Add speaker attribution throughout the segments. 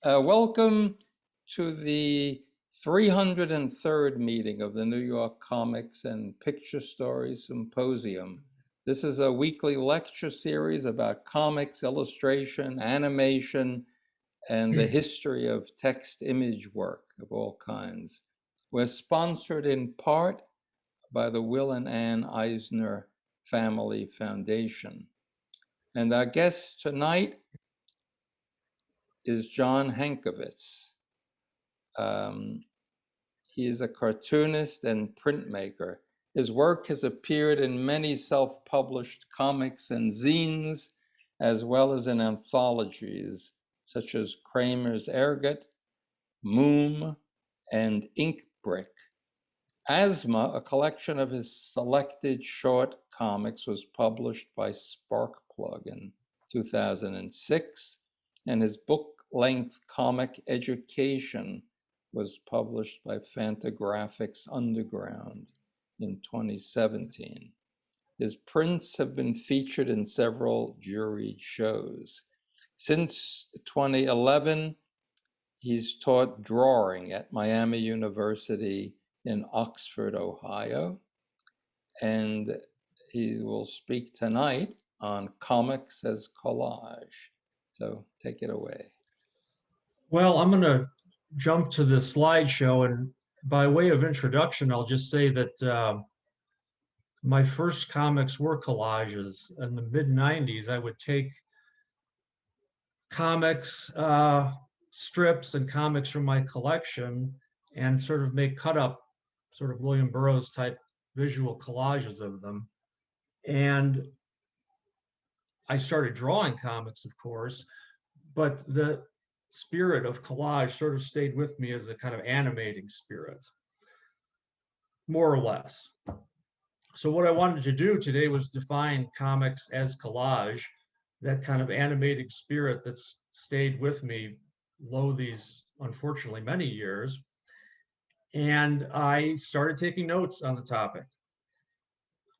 Speaker 1: Welcome to the 303rd meeting of the New York Comics and Picture Stories Symposium. This is a weekly lecture series about comics, illustration, animation, and the history of text image work of all kinds. We're sponsored in part by the Will and Ann Eisner Family Foundation. And our guest tonight is John Hankiewicz. He is a cartoonist and printmaker. His work has appeared in many self-published comics and zines, as well as in anthologies such as Kramers Ergot, Mome, and Ink Brick. Asthma, a collection of his selected short comics, was published by Sparkplug in 2006, and his book-length comic Education was published by Fantagraphics Underground in 2017. His prints have been featured in several juried shows. Since 2011, he's taught drawing at Miami University in Oxford, Ohio, and he will speak tonight on comics as collage. So take it away.
Speaker 2: Well, I'm going to jump to the slideshow, and by way of introduction, I'll just say that my first comics were collages. In the mid-90s, I would take comics, strips and comics from my collection and sort of make cut-up, sort of William Burroughs type visual collages of them. And I started drawing comics, of course, but the spirit of collage sort of stayed with me as a kind of animating spirit, more or less. So what I wanted to do today was define comics as collage, that kind of animating spirit that's stayed with me lo these, unfortunately, many years. And I started taking notes on the topic.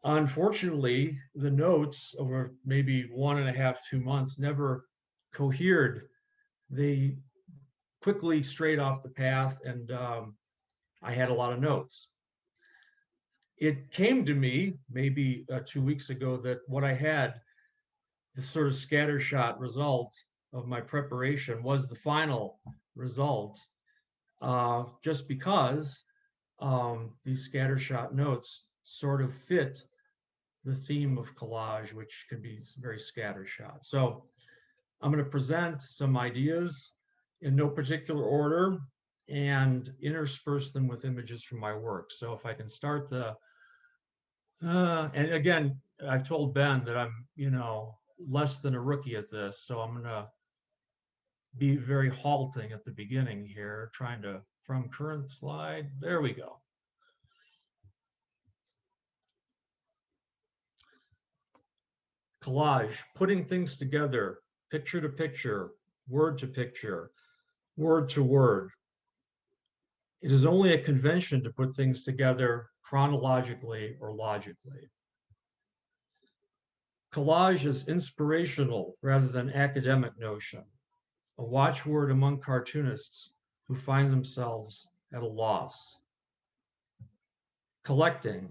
Speaker 2: Unfortunately, the notes over maybe 1.5, 2 months never cohered. They quickly strayed off the path, and I had a lot of notes. It came to me maybe 2 weeks ago that what I had, this sort of scattershot result of my preparation, was the final result, just because these scattershot notes sort of fit the theme of collage, which can be very scattershot. So I'm going to present some ideas in no particular order and intersperse them with images from my work. So if I can start the, and again, I've told Ben that I'm, less than a rookie at this. So I'm going to be very halting at the beginning here, trying to, from current slide, there we go. Collage, putting things together, picture to picture, word to picture, word to word. It is only a convention to put things together chronologically or logically. Collage is inspirational rather than academic notion, a watchword among cartoonists who find themselves at a loss. Collecting,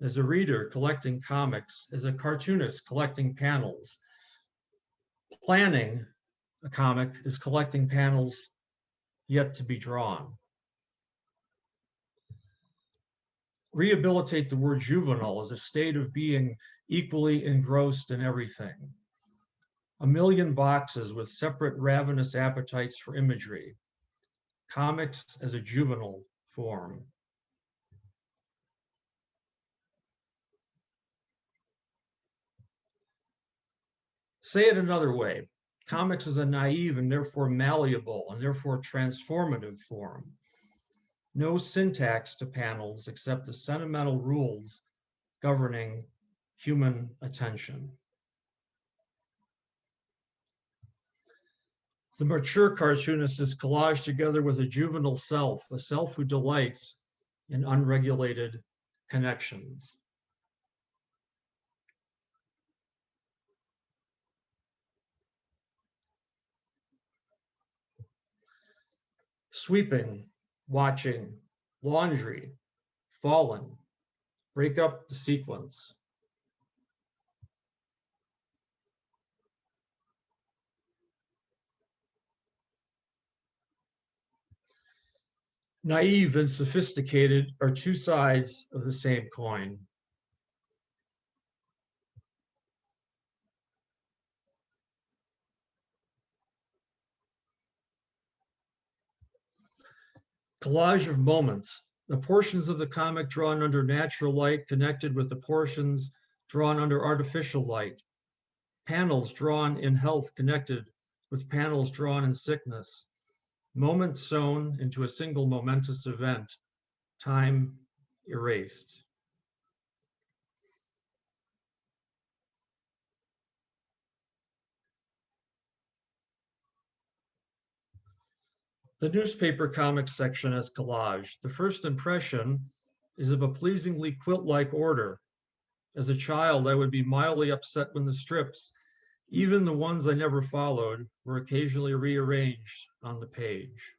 Speaker 2: as a reader collecting comics, as a cartoonist collecting panels. Planning a comic is collecting panels yet to be drawn. Rehabilitate the word juvenile as a state of being equally engrossed in everything. A million boxes with separate ravenous appetites for imagery. Comics as a juvenile form. Say it another way. Comics is a naive and therefore malleable and therefore transformative form. No syntax to panels except the sentimental rules governing human attention. The mature cartoonist is collaged together with a juvenile self, a self who delights in unregulated connections. Sweeping, watching, laundry, fallen, break up the sequence. Naive and sophisticated are two sides of the same coin. Collage of Moments, the portions of the comic drawn under natural light connected with the portions drawn under artificial light. Panels drawn in health connected with panels drawn in sickness. Moments sewn into a single momentous event. Time erased. The newspaper comics section as collage. The first impression is of a pleasingly quilt-like order. As a child, I would be mildly upset when the strips, even the ones I never followed, were occasionally rearranged on the page.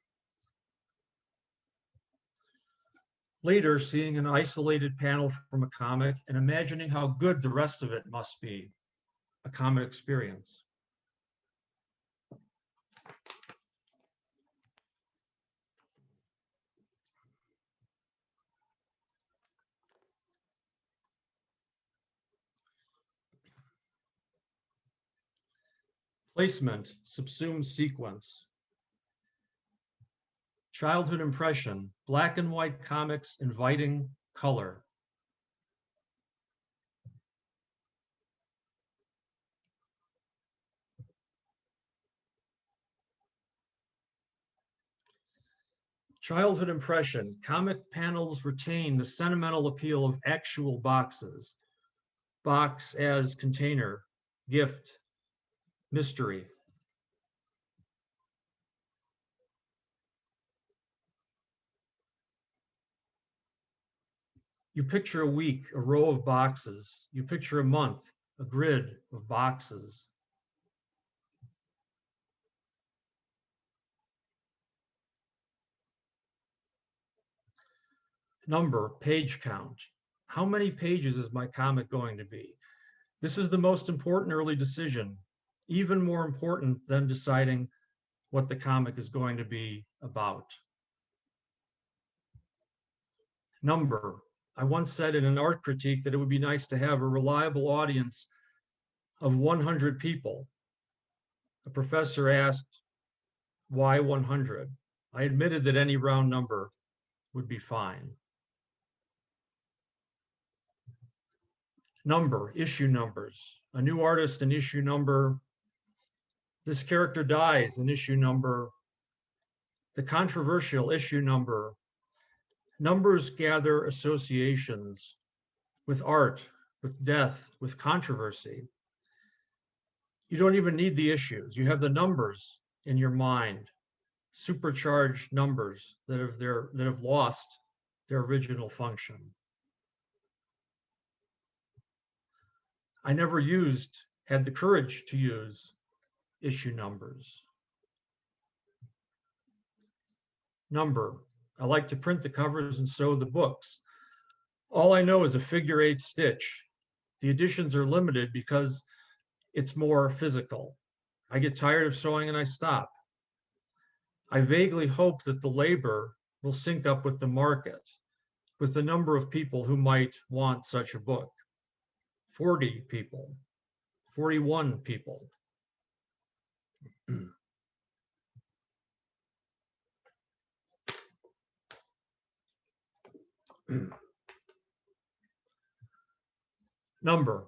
Speaker 2: Later, seeing an isolated panel from a comic and imagining how good the rest of it must be, a common experience. Placement, subsumed sequence. Childhood impression, black and white comics inviting color. Childhood impression, comic panels retain the sentimental appeal of actual boxes. Box as container, gift, mystery. You picture a week, a row of boxes. You picture a month, a grid of boxes. Number, page count. How many pages is my comic going to be? This is the most important early decision, even more important than deciding what the comic is going to be about. Number. I once said in an art critique that it would be nice to have a reliable audience of 100 people. A professor asked, why 100? I admitted that any round number would be fine. Number, issue numbers. A new artist, an issue number. This character dies, an issue number. The controversial issue number. Numbers gather associations with art, with death, with controversy. You don't even need the issues. You have the numbers in your mind, supercharged numbers that have lost their original function. I never had the courage to use issue numbers. Number, I like to print the covers and sew the books. All I know is a figure-8 stitch. The editions are limited because it's more physical. I get tired of sewing and I stop. I vaguely hope that the labor will sync up with the market, with the number of people who might want such a book. 40 people, 41 people. Number,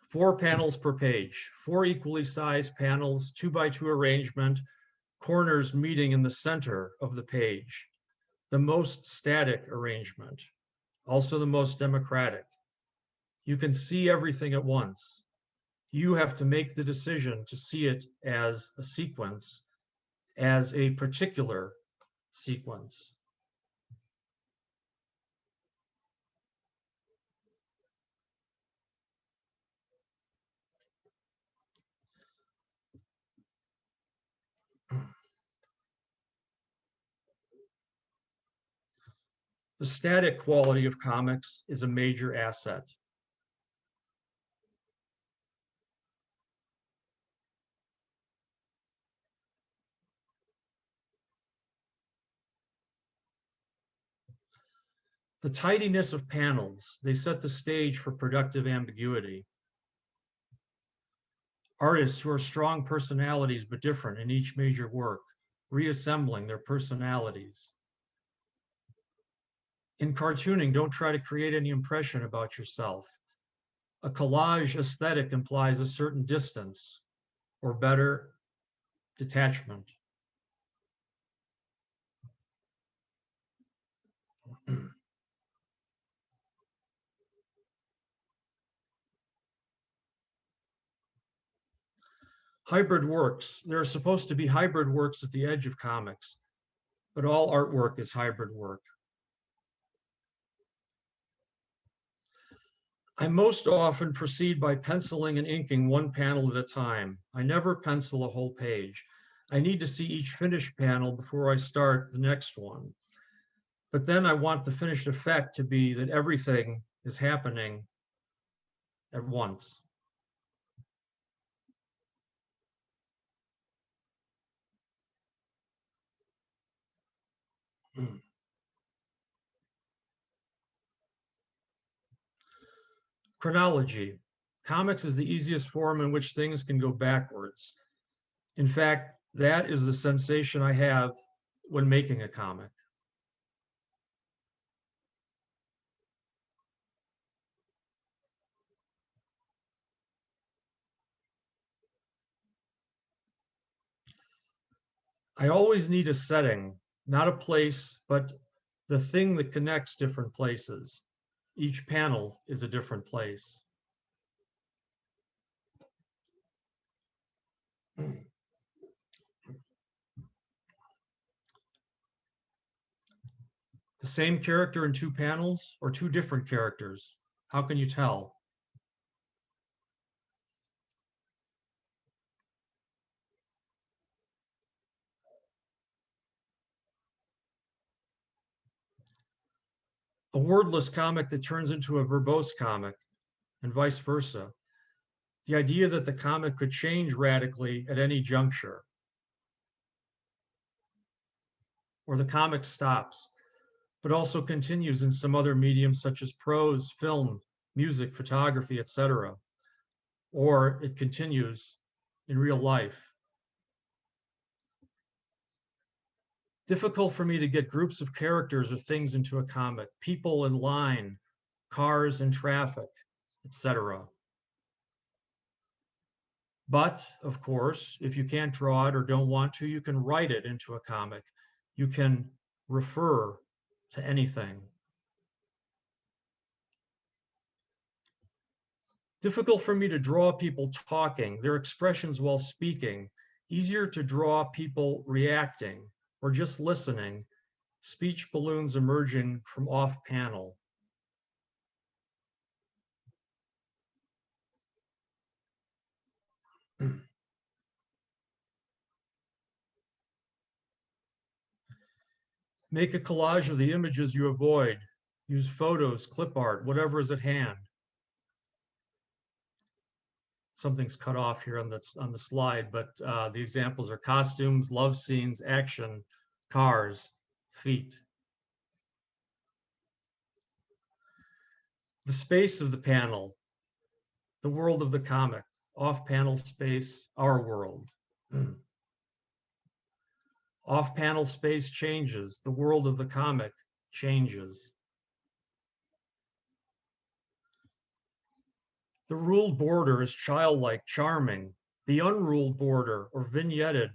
Speaker 2: 4 panels per page, 4 equally sized panels, 2x2 arrangement, corners meeting in the center of the page. The most static arrangement, also the most democratic. You can see everything at once. You have to make the decision to see it as a sequence, as a particular sequence. The static quality of comics is a major asset. The tidiness of panels, they set the stage for productive ambiguity. Artists who are strong personalities but different in each major work, reassembling their personalities. In cartooning, don't try to create any impression about yourself. A collage aesthetic implies a certain distance, or better, detachment. Hybrid works. There are supposed to be hybrid works at the edge of comics, but all artwork is hybrid work. I most often proceed by penciling and inking one panel at a time. I never pencil a whole page. I need to see each finished panel before I start the next one. But then I want the finished effect to be that everything is happening at once. Chronology. Comics is the easiest form in which things can go backwards. In fact, that is the sensation I have when making a comic. I always need a setting, not a place, but the thing that connects different places. Each panel is a different place. The same character in two panels or two different characters? How can you tell? A wordless comic that turns into a verbose comic, and vice versa. The idea that the comic could change radically at any juncture, or the comic stops, but also continues in some other medium such as prose, film, music, photography, etc. Or it continues in real life. Difficult for me to get groups of characters or things into a comic, people in line, cars in traffic, etc. But of course, if you can't draw it or don't want to, you can write it into a comic. You can refer to anything. Difficult for me to draw people talking, their expressions while speaking. Easier to draw people reacting or just listening, speech balloons emerging from off panel. Make a collage of the images you avoid. Use photos, clip art, whatever is at hand. Something's cut off here on the slide, but the examples are costumes, love scenes, action, cars, feet. The space of the panel, the world of the comic, off-panel space, our world. Off-panel space changes, the world of the comic changes. The ruled border is childlike, charming. The unruled border or vignetted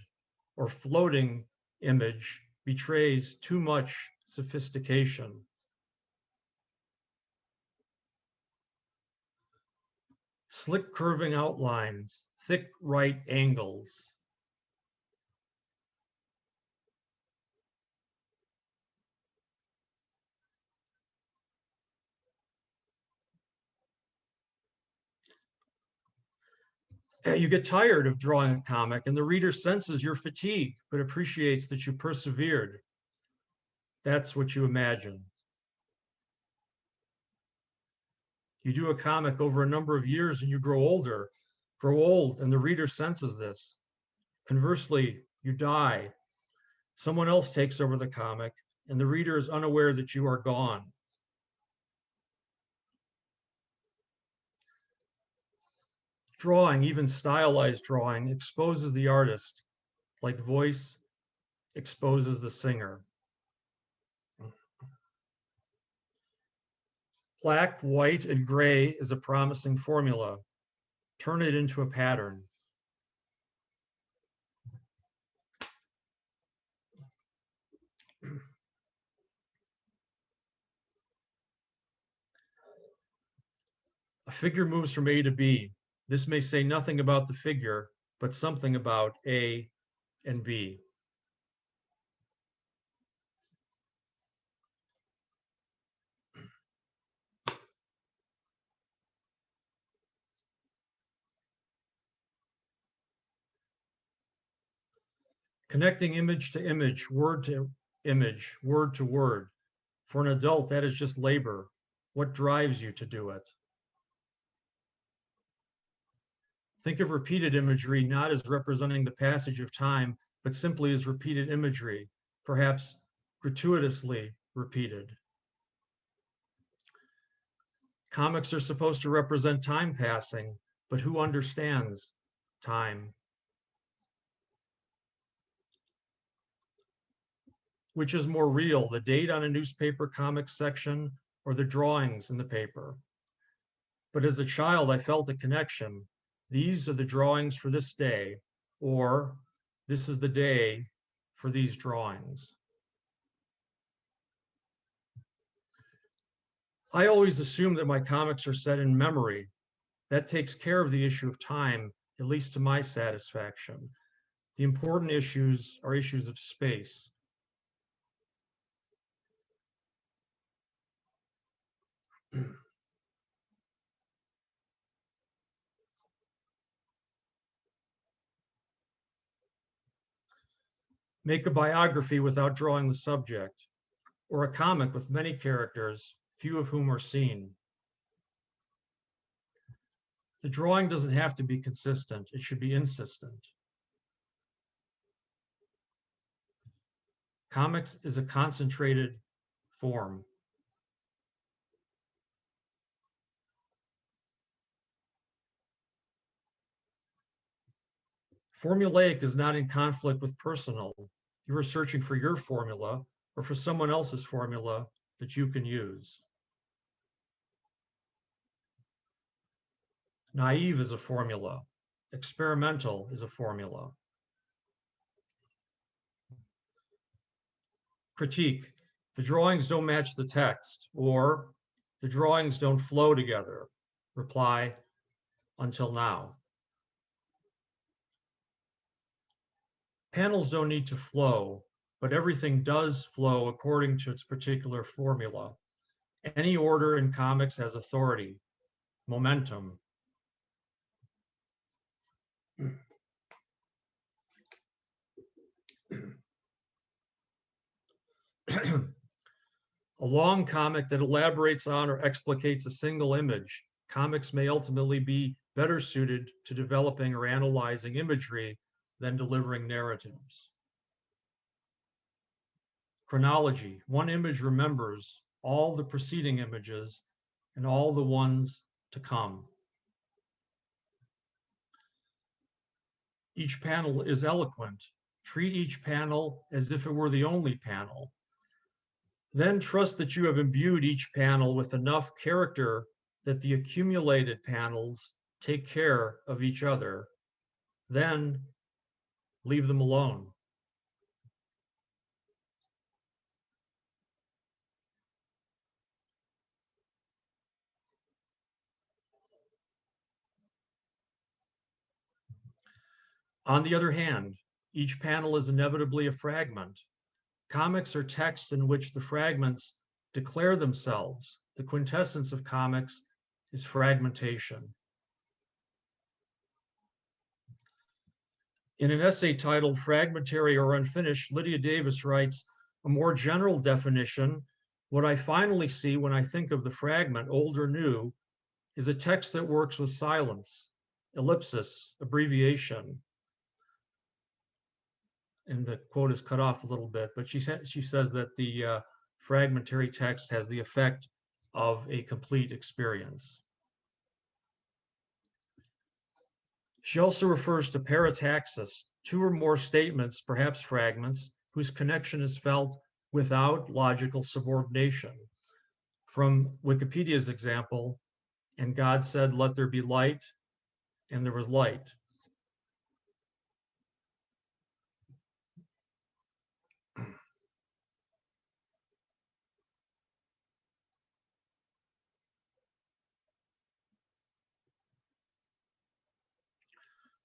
Speaker 2: or floating image betrays too much sophistication. Slick curving outlines, thick right angles. You get tired of drawing a comic and the reader senses your fatigue, but appreciates that you persevered. That's what you imagine. You do a comic over a number of years and you grow old, and the reader senses this. Conversely, you die. Someone else takes over the comic, and the reader is unaware that you are gone. Drawing, even stylized drawing, exposes the artist, like voice exposes the singer. Black, white, and gray is a promising formula. Turn it into a pattern. A figure moves from A to B. This may say nothing about the figure, but something about A and B. Connecting image to image, word to image, word to word. For an adult, that is just labor. What drives you to do it? Think of repeated imagery not as representing the passage of time, but simply as repeated imagery, perhaps gratuitously repeated. Comics are supposed to represent time passing, but who understands time? Which is more real, the date on a newspaper comics section or the drawings in the paper? But as a child, I felt a connection. These are the drawings for this day, or this is the day for these drawings. I always assume that my comics are set in memory. That takes care of the issue of time, at least to my satisfaction. The important issues are issues of space. Make a biography without drawing the subject, or a comic with many characters, few of whom are seen. The drawing doesn't have to be consistent, it should be insistent. Comics is a concentrated form. Formulaic is not in conflict with personal. You are searching for your formula or for someone else's formula that you can use. Naive is a formula. Experimental is a formula. Critique. The drawings don't match the text, or the drawings don't flow together. Reply, until now. Panels don't need to flow, but everything does flow according to its particular formula. Any order in comics has authority, momentum. A long comic that elaborates on or explicates a single image. Comics may ultimately be better suited to developing or analyzing imagery than delivering narratives. Chronology. One image remembers all the preceding images and all the ones to come. Each panel is eloquent. Treat each panel as if it were the only panel. Then trust that you have imbued each panel with enough character that the accumulated panels take care of each other. Then leave them alone. On the other hand, each panel is inevitably a fragment. Comics are texts in which the fragments declare themselves. The quintessence of comics is fragmentation. In an essay titled Fragmentary or Unfinished, Lydia Davis writes, a more general definition, what I finally see when I think of the fragment, old or new, is a text that works with silence, ellipsis, abbreviation. And the quote is cut off a little bit, but she says that the fragmentary text has the effect of a complete experience. She also refers to parataxis, two or more statements, perhaps fragments, whose connection is felt without logical subordination. From Wikipedia's example, and God said, "Let there be light," and there was light.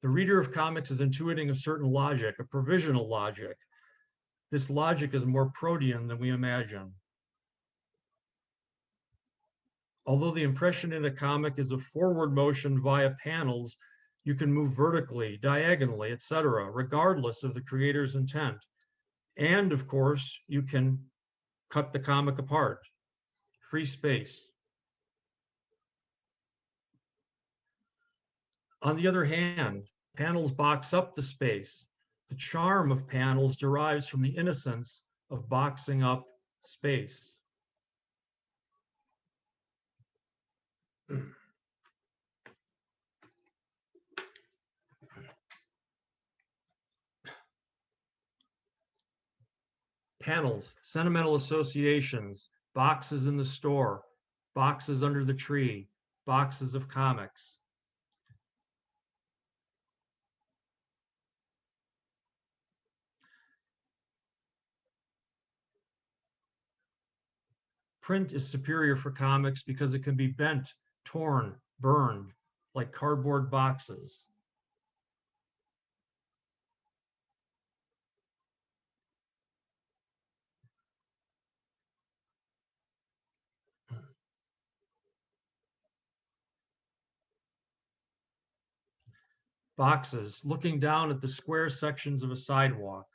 Speaker 2: The reader of comics is intuiting a certain logic, a provisional logic. This logic is more protean than we imagine. Although the impression in a comic is a forward motion via panels, you can move vertically, diagonally, etc., regardless of the creator's intent. And of course, you can cut the comic apart. Free space. On the other hand, panels box up the space. The charm of panels derives from the innocence of boxing up space. Panels, sentimental associations, boxes in the store, boxes under the tree, boxes of comics. Print is superior for comics because it can be bent, torn, burned, like cardboard boxes. Boxes, looking down at the square sections of a sidewalk.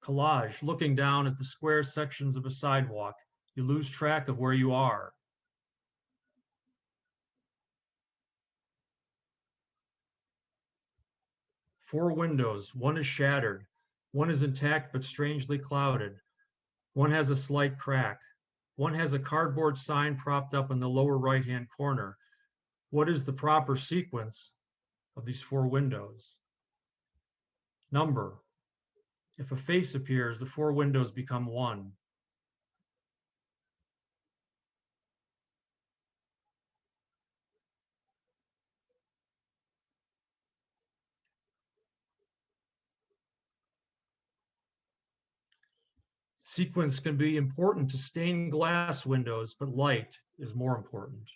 Speaker 2: Collage, looking down at the square sections of a sidewalk. You lose track of where you are. Four windows, one is shattered, one is intact but strangely clouded. One has a slight crack. One has a cardboard sign propped up in the lower right-hand corner. What is the proper sequence of these four windows? Number. If a face appears, the four windows become one. Sequence can be important to stained glass windows, but light is more important.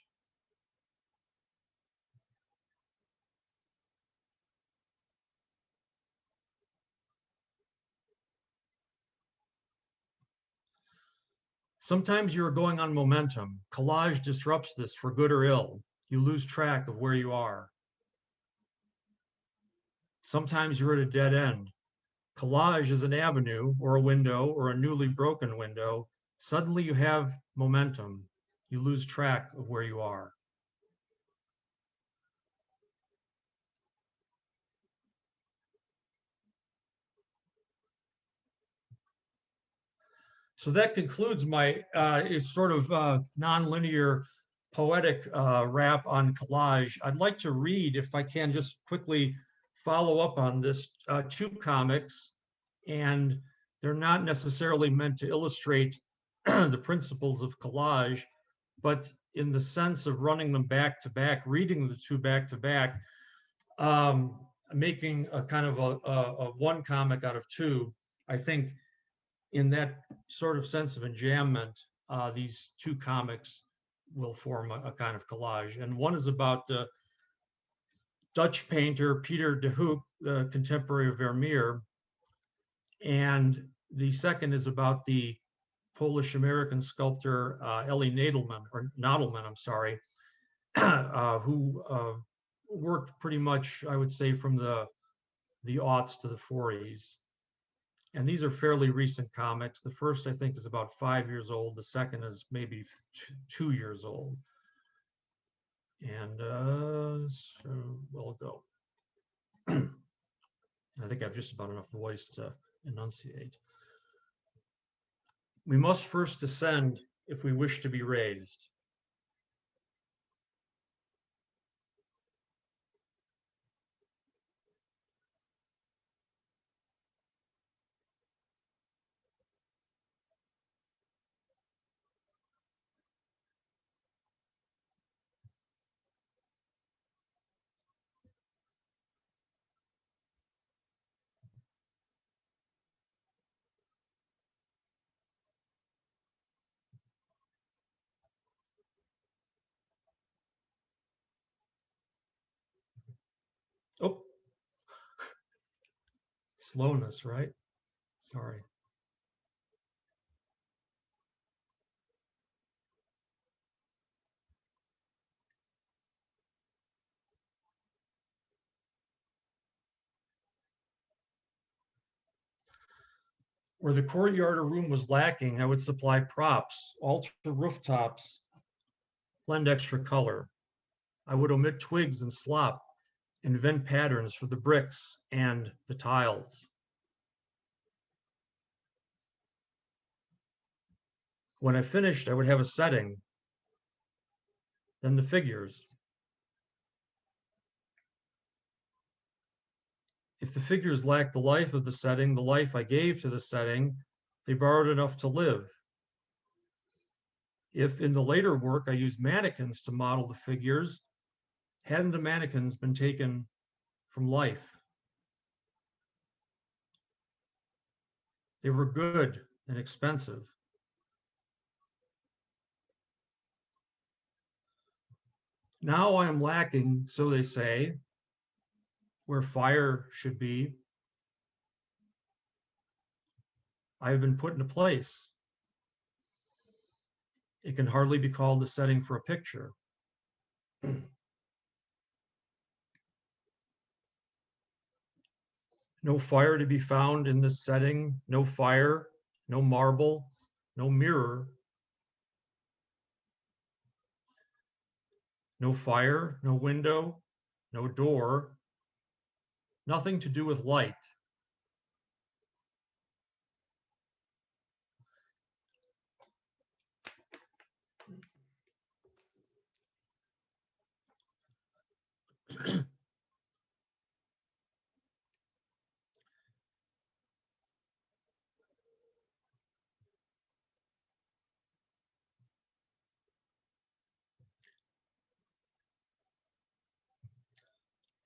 Speaker 2: Sometimes you are going on momentum. Collage disrupts this for good or ill. You lose track of where you are. Sometimes you're at a dead end. Collage is an avenue or a window or a newly broken window. Suddenly you have momentum. You lose track of where you are. So that concludes my sort of nonlinear poetic rap on collage. I'd like to read, if I can, just quickly follow up on this, two comics, and they're not necessarily meant to illustrate the principles of collage, but in the sense of running them back to back, reading the two back to back, making a kind of a one comic out of two. I think in that sort of sense of enjambment, these two comics will form a kind of collage. And one is about the Dutch painter Peter de Hoop, the contemporary of Vermeer, and the second is about the Polish-American sculptor Ellie Nadelman, I'm sorry, who worked pretty much, I would say, from the aughts to the 40s. And these are fairly recent comics. The first, I think, is about 5 years old. The second is maybe 2 years old. And so we'll go. I think I have just about enough voice to enunciate. We must first descend if we wish to be raised. Oh, slowness, right? Sorry. Where the courtyard or room was lacking, I would supply props, alter rooftops, blend extra color. I would omit twigs and slop, invent patterns for the bricks and the tiles. When I finished, I would have a setting, then the figures. If the figures lacked the life of the setting, the life I gave to the setting, they borrowed enough to live. If in the later work I used mannequins to model the figures, hadn't the mannequins been taken from life? They were good and expensive. Now I am lacking, so they say, where fire should be. I have been put into place. It can hardly be called a setting for a picture. No fire to be found in this setting, no fire, no marble, no mirror. No fire, no window, no door, nothing to do with light.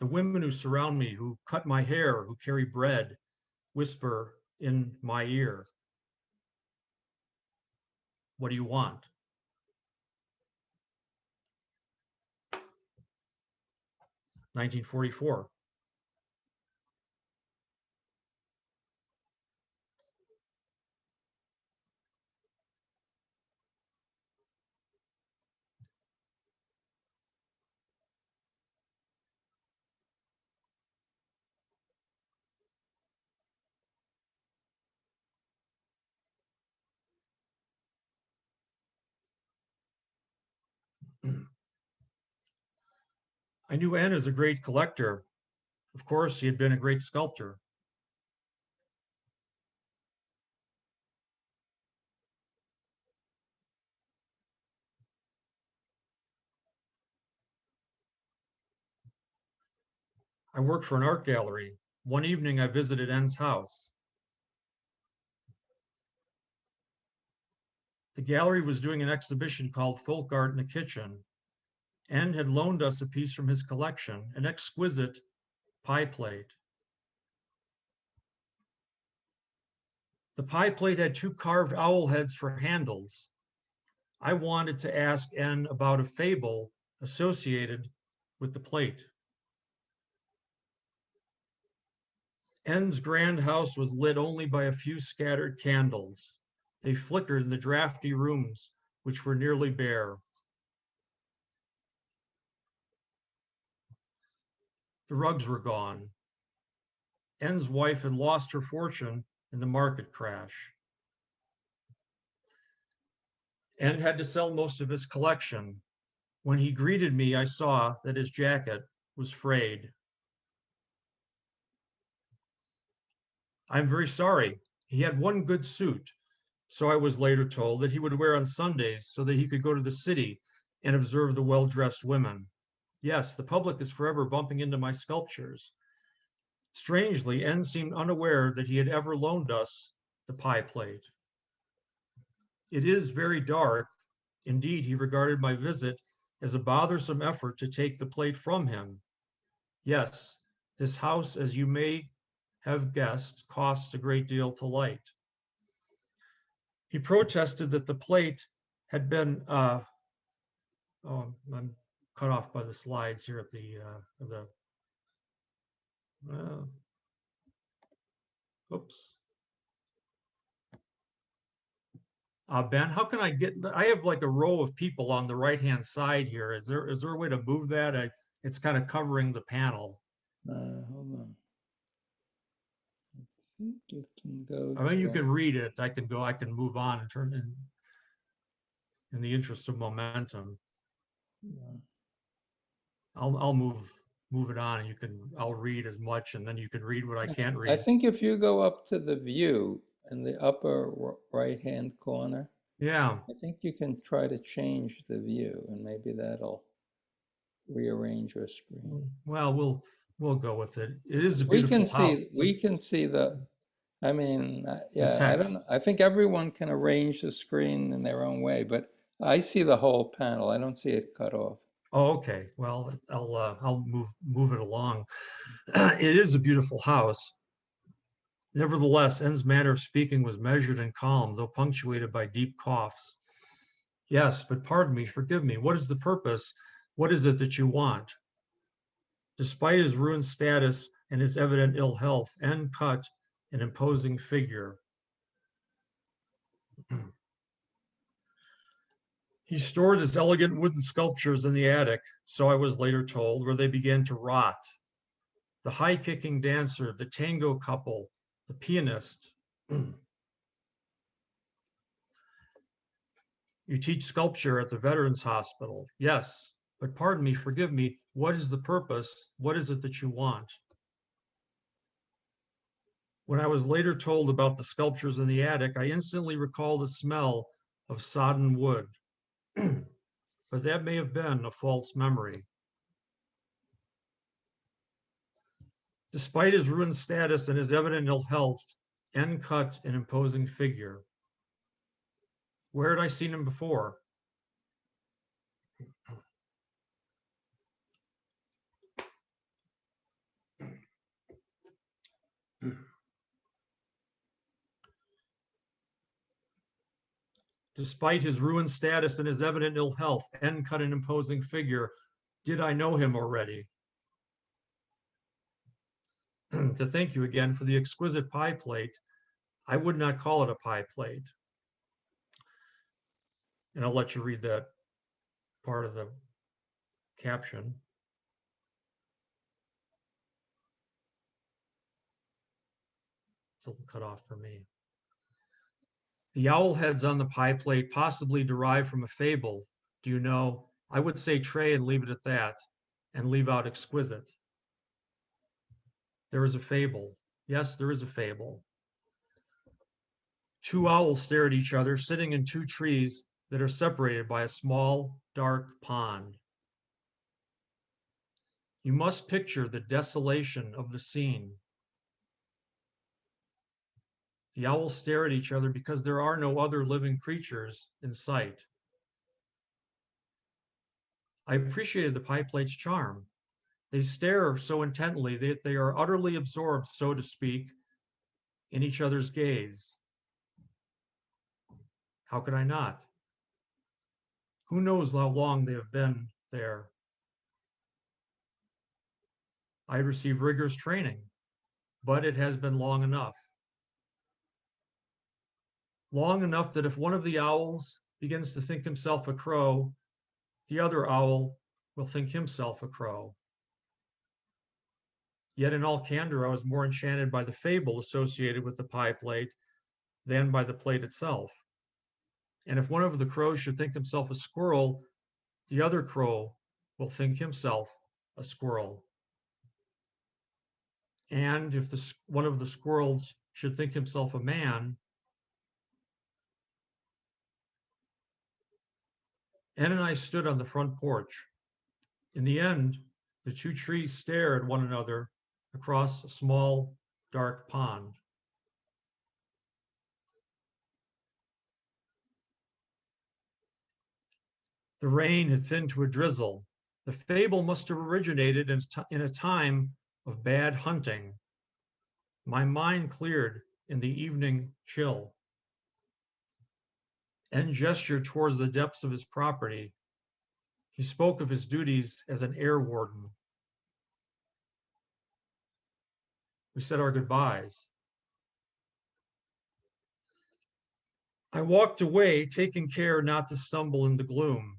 Speaker 2: The women who surround me, who cut my hair, who carry bread, whisper in my ear, "What do you want?" 1944. I knew N as a great collector. Of course, he had been a great sculptor. I worked for an art gallery. One evening, I visited N's house. The gallery was doing an exhibition called Folk Art in the Kitchen. N had loaned us a piece from his collection, an exquisite pie plate. The pie plate had two carved owl heads for handles. I wanted to ask N about a fable associated with the plate. N's grand house was lit only by a few scattered candles. They flickered in the drafty rooms, which were nearly bare. The rugs were gone. N's wife had lost her fortune in the market crash, and had to sell most of his collection. When he greeted me, I saw that his jacket was frayed. I'm very sorry. He had one good suit, so I was later told that he would wear on Sundays so that he could go to the city and observe the well-dressed women. Yes, the public is forever bumping into my sculptures. Strangely, N seemed unaware that he had ever loaned us the pie plate. It is very dark. Indeed, he regarded my visit as a bothersome effort to take the plate from him. Yes, this house, as you may have guessed, costs a great deal to light. He protested that the plate had been, oh, I'm cut off by the slides here at oops. Ben, how can I get, I have like a row of people on the right-hand side here. Is there a way to move that? It's kind of covering the panel.
Speaker 1: Hold on. I think you can go
Speaker 2: I mean, you
Speaker 1: to,
Speaker 2: can read it. I can move on and turn in the interest of momentum. I'll move it on, and I'll read as much, and then you can read what I can't read.
Speaker 1: I think if you go up to the view in the upper right-hand corner,
Speaker 2: Yeah.
Speaker 1: I think you can try to change the view, and maybe that'll rearrange your screen.
Speaker 2: Well, we'll go with it. It is a
Speaker 1: We
Speaker 2: beautiful house.
Speaker 1: can see the, I mean, yeah, I
Speaker 2: text.
Speaker 1: don't know. I think everyone can arrange the screen in their own way, but I see the whole panel. I don't see it cut off.
Speaker 2: Oh, okay. Well, I'll move it along. It is a beautiful house. Nevertheless, N's manner of speaking was measured and calm, though punctuated by deep coughs. Yes, but pardon me, forgive me. What is the purpose? What is it that you want? Despite his ruined status and his evident ill health, N cut an imposing figure. He stored his elegant wooden sculptures in the attic, so I was later told, where they began to rot. The high-kicking dancer, the tango couple, the pianist. You teach sculpture at the Veterans Hospital. Yes, but pardon me, forgive me, what is the purpose? What is it that you want? When I was later told about the sculptures in the attic, I instantly recalled the smell of sodden wood. But that may have been a false memory. Despite his ruined status and his evident ill health, N cut an imposing figure. Where had I seen him before? Despite his ruined status and his evident ill health, N cut an imposing figure. Did I know him already? To thank you again for the exquisite pie plate. I would not call it a pie plate. And I'll let you read that part of the caption. It's a little cut off for me. The owl heads on the pie plate possibly derive from a fable. Do you know? I would say tray and leave it at that, and leave out exquisite. There is a fable. Yes, there is a fable. Two owls stare at each other, sitting in two trees that are separated by a small, dark pond. You must picture the desolation of the scene. The owls stare at each other because there are no other living creatures in sight. I appreciated the pie plate's charm. They stare so intently that they are utterly absorbed, so to speak, in each other's gaze. How could I not? Who knows how long they have been there? I received rigorous training, but it has been long enough. Long enough that if one of the owls begins to think himself a crow, the other owl will think himself a crow. Yet in all candor, I was more enchanted by the fable associated with the pie plate than by the plate itself. And if one of the crows should think himself a squirrel, the other crow will think himself a squirrel. And if one of the squirrels should think himself a man, Ann and I stood on the front porch. In the end, the two trees stare at one another across a small, dark pond. The rain had thinned to a drizzle. The fable must have originated in a time of bad hunting. My mind cleared in the evening chill. N gestured towards the depths of his property. He spoke of his duties as an air warden. We said our goodbyes. I walked away, taking care not to stumble in the gloom.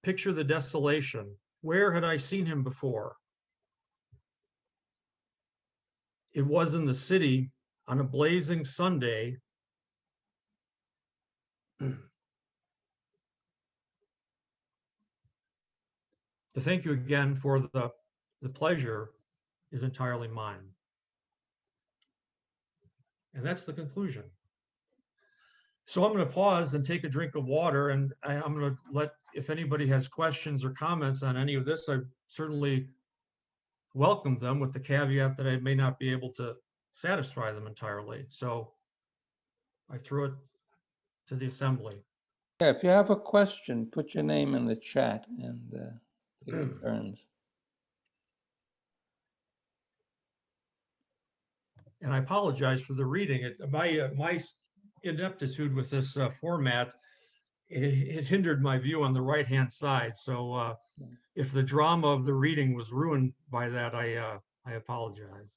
Speaker 2: Picture the desolation. Where had I seen him before? It was in the city on a blazing Sunday. To thank you again for the pleasure is entirely mine. And that's the conclusion. So I'm going to pause and take a drink of water, and I'm going to let, if anybody has questions or comments on any of this, I certainly welcome them, with the caveat that I may not be able to satisfy them entirely. So I throw it to the assembly.
Speaker 1: Yeah, if you have a question, put your name in the chat and take turns.
Speaker 2: And I apologize for the reading. My ineptitude with this format, it hindered my view on the right-hand side. So if the drama of the reading was ruined by that, I apologize.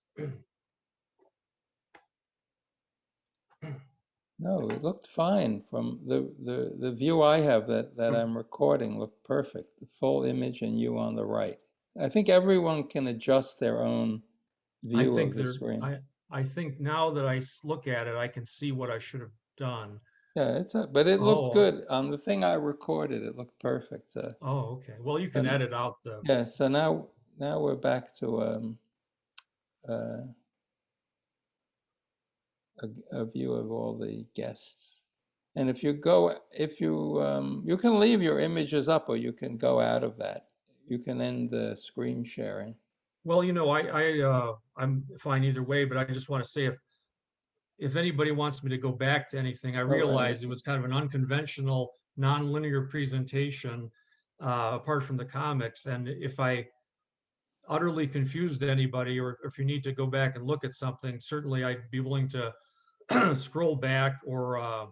Speaker 1: No, it looked fine from the view I have that I'm recording looked perfect. The full image and you on the right. I think everyone can adjust their own
Speaker 2: I
Speaker 1: view
Speaker 2: think
Speaker 1: of the screen.
Speaker 2: I think now that I look at it, I can see what I should have done.
Speaker 1: Yeah, but it looked
Speaker 2: Oh,
Speaker 1: good. On the thing I recorded, it looked perfect. So,
Speaker 2: oh, okay. Well, you can
Speaker 1: and
Speaker 2: edit out the.
Speaker 1: yeah, so now we're back to uh, a view of all the guests. And if you you can leave your images up, or you can go out of that. You can end the screen sharing.
Speaker 2: Well, I'm fine either way, but I just want to say, if anybody wants me to go back to anything, I realize it was kind of an unconventional, non-linear presentation, apart from the comics. And if I utterly confused anybody, or if you need to go back and look at something, certainly I'd be willing to scroll back or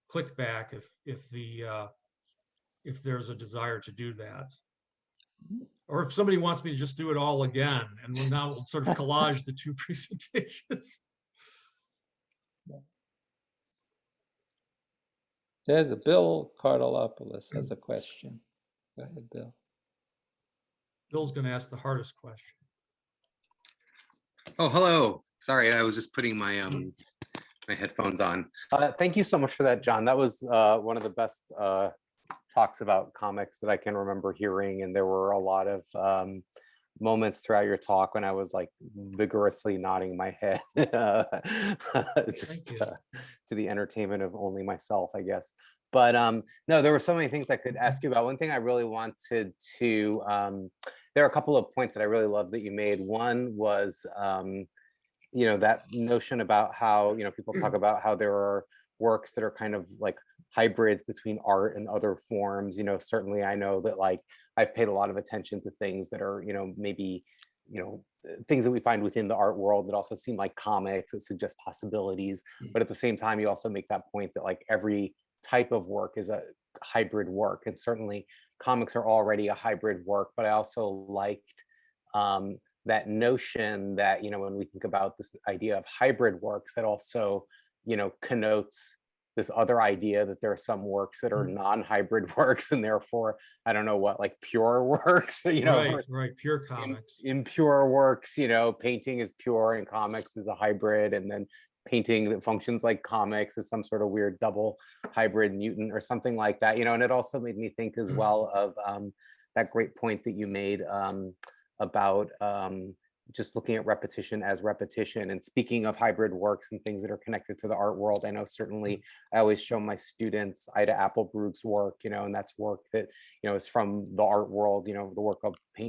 Speaker 2: click back if there's a desire to do that. Or if somebody wants me to just do it all again, and we'll sort of collage the two presentations.
Speaker 1: There's a Bill Cardolopoulos has a question. Go ahead, Bill.
Speaker 2: Bill's going to ask the hardest question.
Speaker 3: Oh, hello. Sorry, I was just putting my my headphones on. Thank you so much for that, John. That was one of the best talks about comics that I can remember hearing, and there were a lot of moments throughout your talk when I was like vigorously nodding my head, just to the entertainment of only myself, I guess. But no, there were so many things I could ask you about. One thing I really wanted to, there are a couple of points that I really love that you made. One was, you know, that notion about how, you know, people talk about how there are works that are kind of like hybrids between art and other forms. You know, certainly I know that like I've paid a lot of attention to things that are, you know, maybe, you know, things that we find within the art world that also seem like comics that suggest possibilities. But at the same time, you also make that point that like every type of work is a hybrid work. And certainly comics are already a hybrid work, but I also liked that notion that, you know, when we think about this idea of hybrid works, that also, you know, connotes this other idea that there are some works that are non-hybrid works, and therefore, I don't know what, like pure works, you know,
Speaker 2: Right,
Speaker 3: versus
Speaker 2: right. Pure comics.
Speaker 3: impure works, you know, painting is pure and comics is a hybrid, and then painting that functions like comics is some sort of weird double hybrid mutant or something like that, you know. And it also made me think as well of that great point that you made about just looking at repetition as repetition. And speaking of hybrid works and things that are connected to the art world, I know certainly I always show my students Ida Applebrug's work, you know, and that's work that, you know, is from the art world, you know, the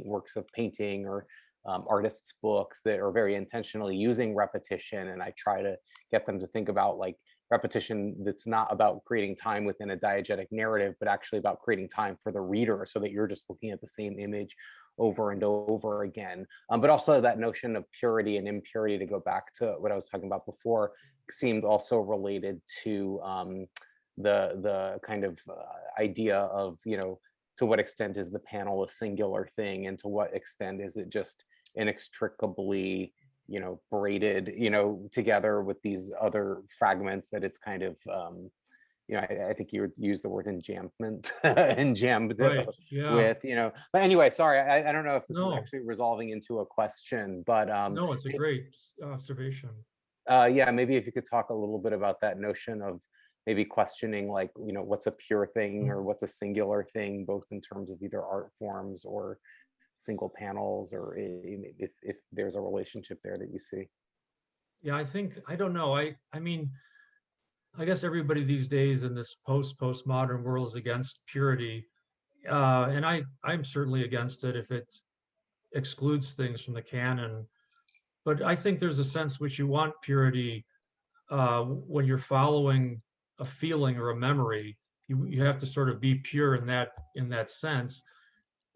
Speaker 3: works of painting, or artists' books that are very intentionally using repetition. And I try to get them to think about like repetition that's not about creating time within a diegetic narrative, but actually about creating time for the reader, so that you're just looking at the same image over and over again. But also that notion of purity and impurity, to go back to what I was talking about before, seemed also related to the kind of idea of, you know, to what extent is the panel a singular thing, and to what extent is it just inextricably, you know, braided, you know, together with these other fragments that it's kind of you know, I think you would use the word enjambment and jammed
Speaker 2: Right. Yeah.
Speaker 3: with, you know. But anyway, sorry, I don't know if this is
Speaker 2: No,
Speaker 3: actually resolving into a question, but
Speaker 2: no, it's a great observation.
Speaker 3: yeah, maybe if you could talk a little bit about that notion of maybe questioning, like, you know, what's a pure thing or what's a singular thing, both in terms of either art forms or single panels, or if there's a relationship there that you see.
Speaker 2: Yeah, I think, I don't know. I mean, I guess everybody these days in this postmodern world is against purity. And I'm certainly against it if it excludes things from the canon. But I think there's a sense which you want purity when you're following a feeling or a memory. You have to sort of be pure in that sense.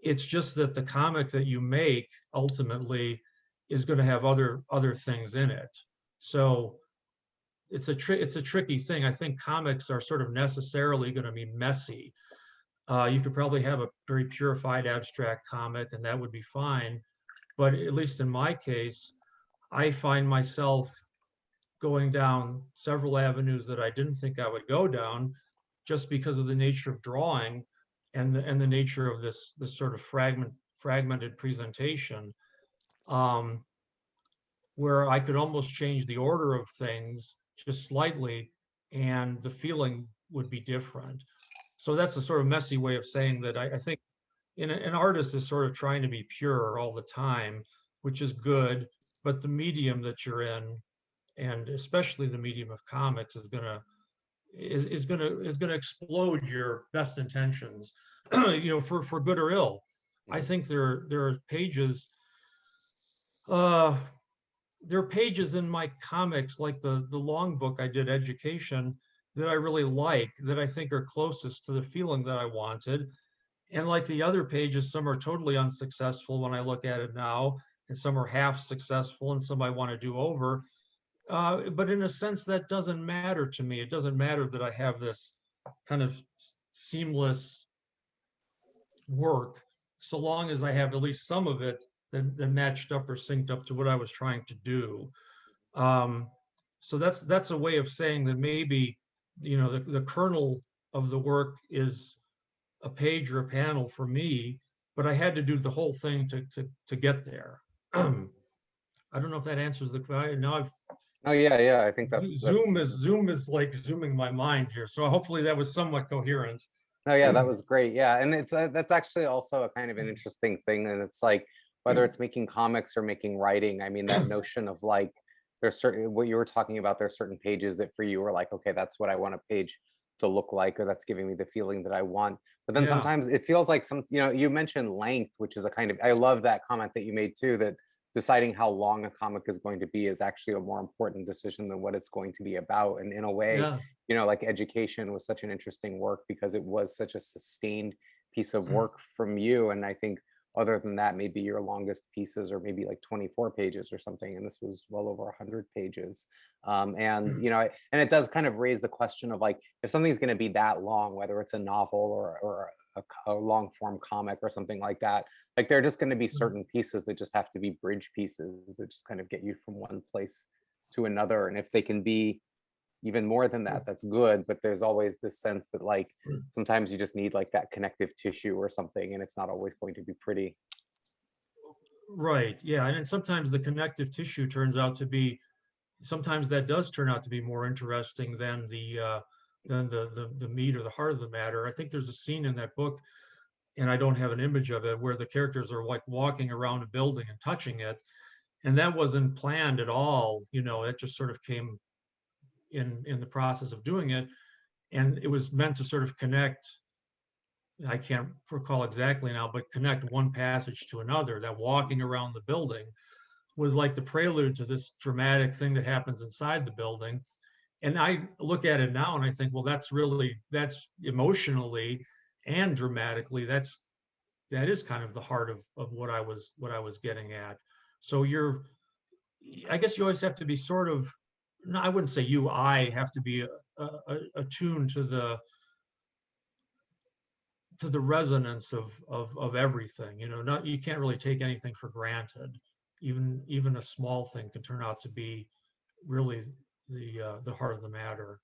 Speaker 2: It's just that the comic that you make ultimately is going to have other things in it. So it's a tricky thing. I think comics are sort of necessarily going to be messy. You could probably have a very purified abstract comic, and that would be fine. But at least in my case, I find myself going down several avenues that I didn't think I would go down, just because of the nature of drawing and the nature of this sort of fragmented presentation, um, where I could almost change the order of things just slightly, and the feeling would be different. So that's a sort of messy way of saying that I think an artist is sort of trying to be pure all the time, which is good, but the medium that you're in, and especially the medium of comics, is gonna explode your best intentions, you know, for good or ill. I think there are pages, uh, there are pages in my comics, like the long book I did, Education, that I really like, that I think are closest to the feeling that I wanted. And like the other pages, some are totally unsuccessful when I look at it now, and some are half successful, and some I want to do over. But in a sense, that doesn't matter to me. It doesn't matter that I have this kind of seamless work, so long as I have at least some of it that matched up or synced up to what I was trying to do. Um, so that's a way of saying that maybe, you know, the kernel of the work is a page or a panel for me, but I had to do the whole thing to get there. I don't know if that answers the question. Now I've
Speaker 3: Oh yeah, I think that's
Speaker 2: Zoom is like zooming my mind here. So hopefully that was somewhat coherent.
Speaker 3: oh yeah, that was great. Yeah, and it's that's actually also a kind of an interesting thing, and it's like whether it's making comics or making writing. I mean, that notion of like there's certain, what you were talking about, there's certain pages that for you are like, okay, that's what I want a page to look like, or that's giving me the feeling that I want. But then
Speaker 2: Yeah.
Speaker 3: sometimes it feels like some, you know, you mentioned length, which is a kind of, I love that comment that you made too, that deciding how long a comic is going to be is actually a more important decision than what it's going to be about. And in a way,
Speaker 2: Yeah.
Speaker 3: you know, like Education was such an interesting work because it was such a sustained piece of work from you. And I think other than that, maybe your longest pieces are maybe like 24 pages or something, and this was well over 100 pages. And you know, and it does kind of raise the question of like, if something's going to be that long, whether it's a novel or a long form comic or something like that, like there are just going to be certain pieces that just have to be bridge pieces that just kind of get you from one place to another. And if they can be even more than that, that's good. But there's always this sense that like sometimes you just need like that connective tissue or something, and it's not always going to be pretty.
Speaker 2: Right, yeah, and sometimes the connective tissue turns out to be, sometimes that does turn out to be more interesting than the meat or the heart of the matter. I think there's a scene in that book, and I don't have an image of it, where the characters are like walking around a building and touching it, and that wasn't planned at all. You know, it just sort of came in the process of doing it, and it was meant to sort of connect. I can't recall exactly now, but connect one passage to another. That walking around the building was like the prelude to this dramatic thing that happens inside the building. And I look at it now and I think, well, that's emotionally and dramatically, that is kind of the heart of what I was getting at. So I guess you always have to be sort of, no, I wouldn't say I have to be attuned to the resonance of everything. You know, not, you can't really take anything for granted. Even a small thing can turn out to be really the heart of the matter.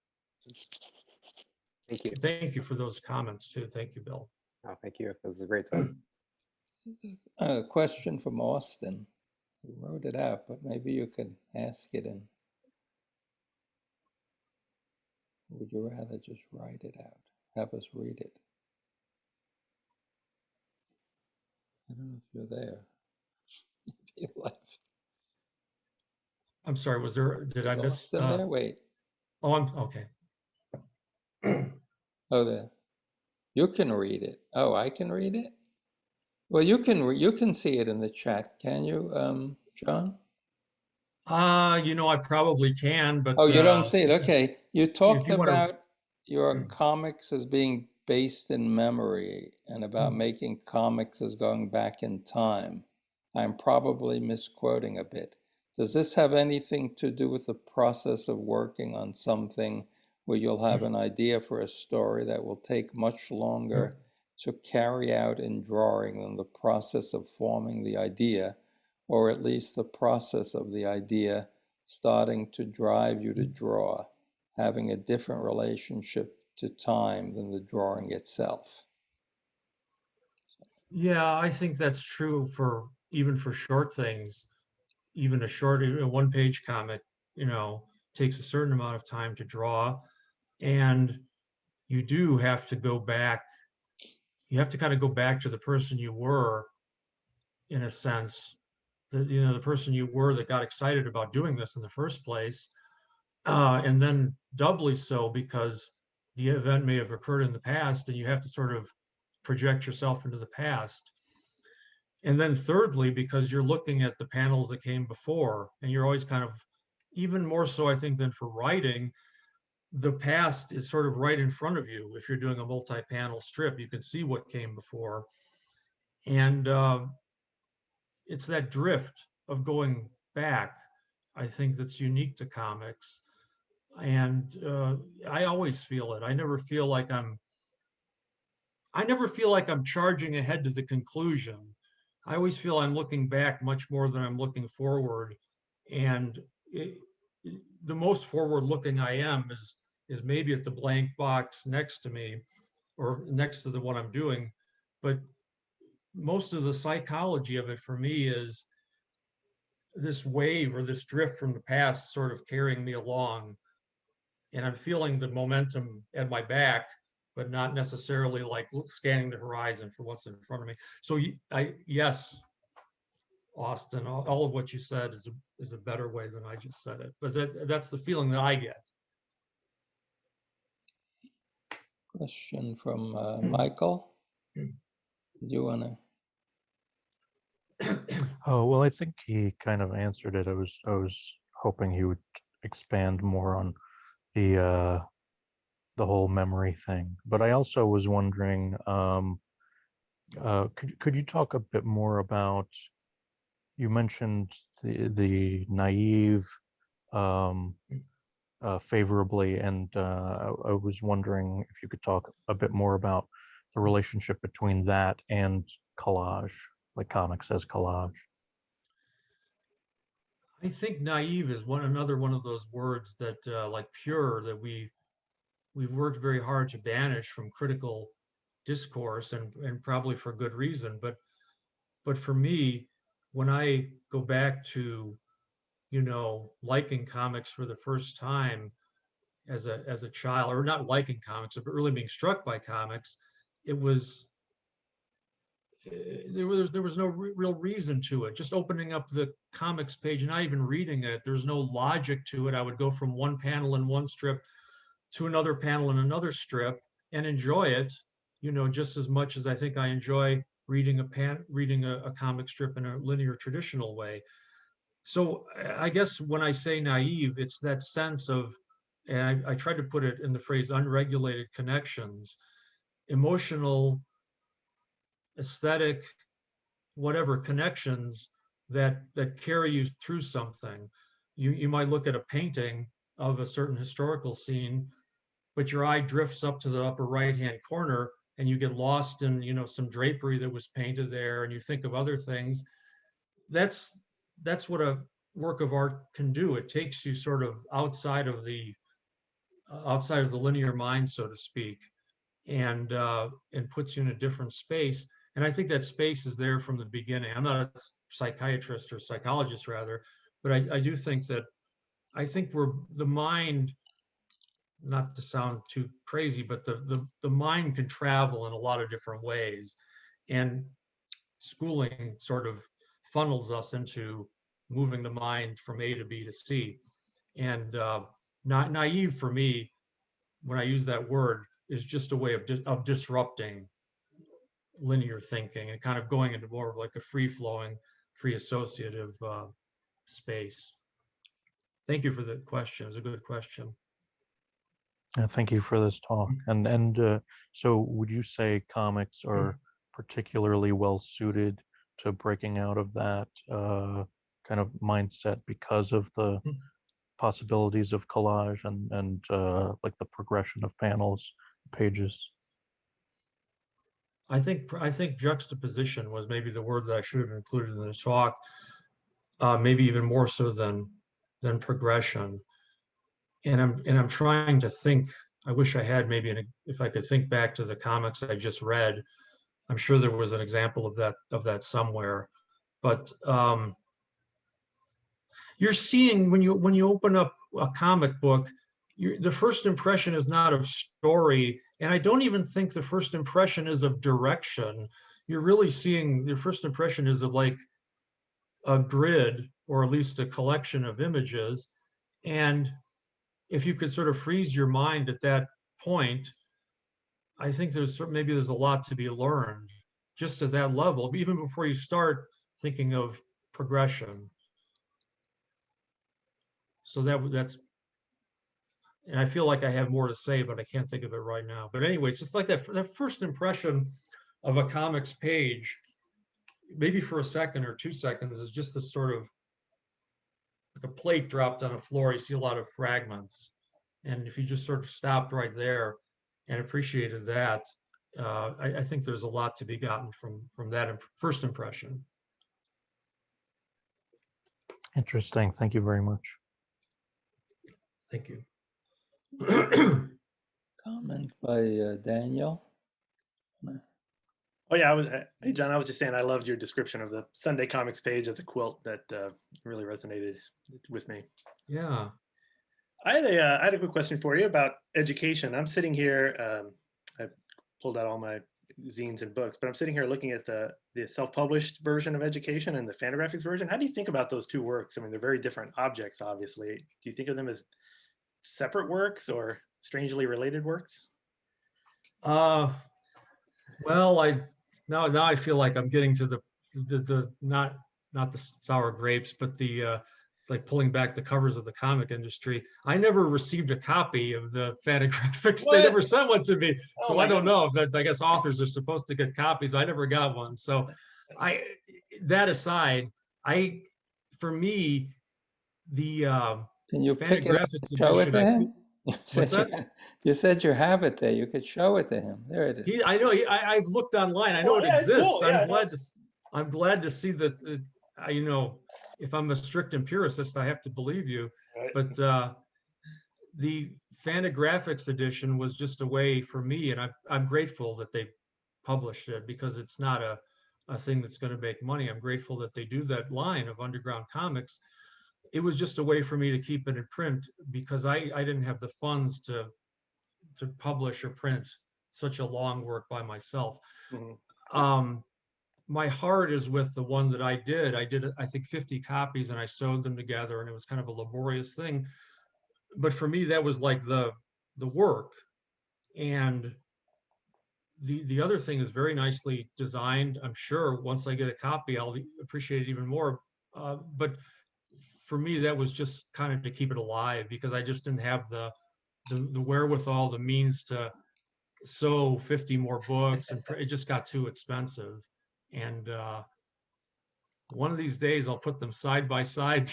Speaker 3: Thank you.
Speaker 2: Thank you for those comments too. Thank you, Bill.
Speaker 3: Oh, thank you. This is a great time.
Speaker 1: A question from Austin. He wrote it out, but maybe you could ask it, and would you rather just write it out? Have us read it? I don't know if you're there. You left.
Speaker 2: I'm sorry, did I miss?
Speaker 1: Austin there? Wait.
Speaker 2: Oh, I'm okay.
Speaker 1: Oh, there. You can read it. Oh, I can read it? Well, you can see it in the chat, can you, John?
Speaker 2: You know, I probably can, but
Speaker 1: Oh, you don't see it. Okay. You
Speaker 2: if
Speaker 1: talked
Speaker 2: you want
Speaker 1: about your comics as being based in memory and about making comics as going back in time. I'm probably misquoting a bit. Does this have anything to do with the process of working on something where you'll have an idea for a story that will take much longer to carry out in drawing than the process of forming the idea, or at least the process of the idea starting to drive you to draw, having a different relationship to time than the drawing itself?
Speaker 2: Yeah, I think that's true for even for short things. Even a one-page comic, you know, takes a certain amount of time to draw, and you do have to go back. You have to kind of go back to the person you were, in a sense, the person you were that got excited about doing this in the first place, and then doubly so because the event may have occurred in the past, and you have to sort of project yourself into the past. And then thirdly, because you're looking at the panels that came before, and you're always kind of, even more so, I think, than for writing, the past is sort of right in front of you. If you're doing a multi-panel strip, you can see what came before. And it's that drift of going back, I think, that's unique to comics. And I always feel it. I never feel like I'm charging ahead to the conclusion. I always feel I'm looking back much more than I'm looking forward. And the most forward looking I am is maybe at the blank box next to me or next to the one I'm doing. But most of the psychology of it for me is this wave or this drift from the past sort of carrying me along. And I'm feeling the momentum at my back, but not necessarily like scanning the horizon for what's in front of me. So yes, Austin, all of what you said is a better way than I just said it. But that's the feeling that I get.
Speaker 1: Question from Michael. Do you want to?
Speaker 4: Oh, well, I think he kind of answered it. I was hoping he would expand more on the whole memory thing. But I also was wondering, could you talk a bit more about, you mentioned the naive favorably, and I was wondering if you could talk a bit more about the relationship between that and collage, like comics as collage.
Speaker 2: I think naive is another one of those words that like pure, that we've worked very hard to banish from critical discourse, and probably for good reason. But for me, when I go back to, liking comics for the first time as a child, or not liking comics, but really being struck by comics, it was there was no real reason to it. Just opening up the comics page and not even reading it. There's no logic to it. I would go from one panel in one strip to another panel in another strip and enjoy it, just as much as I think I enjoy reading a comic strip in a linear traditional way. So I guess when I say naive, it's that sense of, and I tried to put it in the phrase unregulated connections, emotional, aesthetic, whatever connections that carry you through something. You might look at a painting of a certain historical scene, but your eye drifts up to the upper right hand corner and you get lost in some drapery that was painted there, and you think of other things. That's what a work of art can do. It takes you sort of outside of the linear mind, so to speak, and puts you in a different space. And I think that space is there from the beginning. I'm not a psychiatrist or psychologist, rather, but I do think that we're the mind, not to sound too crazy, but the mind can travel in a lot of different ways. And schooling sort of funnels us into moving the mind from A to B to C. And not naive for me, when I use that word, is just a way of disrupting linear thinking and kind of going into more of like a free-flowing, free associative space. Thank you for the question. It was a good question.
Speaker 4: Thank you for this talk. And so would you say comics are particularly well suited to breaking out of that kind of mindset because of the possibilities of collage and like the progression of panels, pages?
Speaker 2: I think juxtaposition was maybe the word that I should have included in the talk. Maybe even more so than progression. And I'm trying to think. I wish I had maybe if I could think back to the comics I just read. I'm sure there was an example of that somewhere. But you're seeing when you open up a comic book, the first impression is not of story, and I don't even think the first impression is of direction. You're really seeing, your first impression is of like a grid, or at least a collection of images. And if you could sort of freeze your mind at that point, I think there's a lot to be learned just at that level, even before you start thinking of progression. So that's, and I feel like I have more to say, but I can't think of it right now. But anyway, it's just like that first impression of a comics page, maybe for a second or 2 seconds, is just this sort of like a plate dropped on a floor. You see a lot of fragments. And if you just sort of stopped right there and appreciated that, I think there's a lot to be gotten from that first impression.
Speaker 4: Interesting. Thank you very much.
Speaker 2: Thank you.
Speaker 1: Comment by Daniel.
Speaker 5: Oh yeah, hey John, I was just saying I loved your description of the Sunday Comics page as a quilt. That really resonated with me.
Speaker 2: Yeah.
Speaker 5: I had a quick question for you about education. I'm sitting here, I pulled out all my zines and books, but I'm sitting here looking at the self-published version of education and the Fantagraphics version. How do you think about those two works? I mean, they're very different objects, obviously. Do you think of them as separate works or strangely related works?
Speaker 2: Well, now I feel like I'm getting to the not the sour grapes, but the like pulling back the covers of the comic industry. I never received a copy of the Fantagraphics. They never sent one to me, so I don't know. But I guess authors are supposed to get copies. I never got one. So, that aside, for me, the
Speaker 1: Can you pick it up
Speaker 2: Fantagraphics
Speaker 1: and show it to
Speaker 2: edition.
Speaker 1: him?
Speaker 2: What's that?
Speaker 1: You said you have it there. You could show it to him. There it is.
Speaker 2: I know. I've looked online. I know it exists.
Speaker 5: Cool. Yeah,
Speaker 2: I'm glad to see that. if I'm a strict empiricist, I have to believe you.
Speaker 5: Right.
Speaker 2: But the Fantagraphics edition was just a way for me, and I'm grateful that they published it, because it's not a thing that's going to make money. I'm grateful that they do that line of underground comics. It was just a way for me to keep it in print, because I didn't have the funds to publish or print such a long work by myself.
Speaker 5: Mhm.
Speaker 2: My heart is with the one that I did. I did, I think, 50 copies, and I sewed them together, and it was kind of a laborious thing. But for me, that was like the work. And the other thing is very nicely designed. I'm sure once I get a copy, I'll appreciate it even more. But for me, that was just kind of to keep it alive, because I just didn't have the wherewithal, the means to sew 50 more books, and it just got too expensive. And one of these days I'll put them side by side.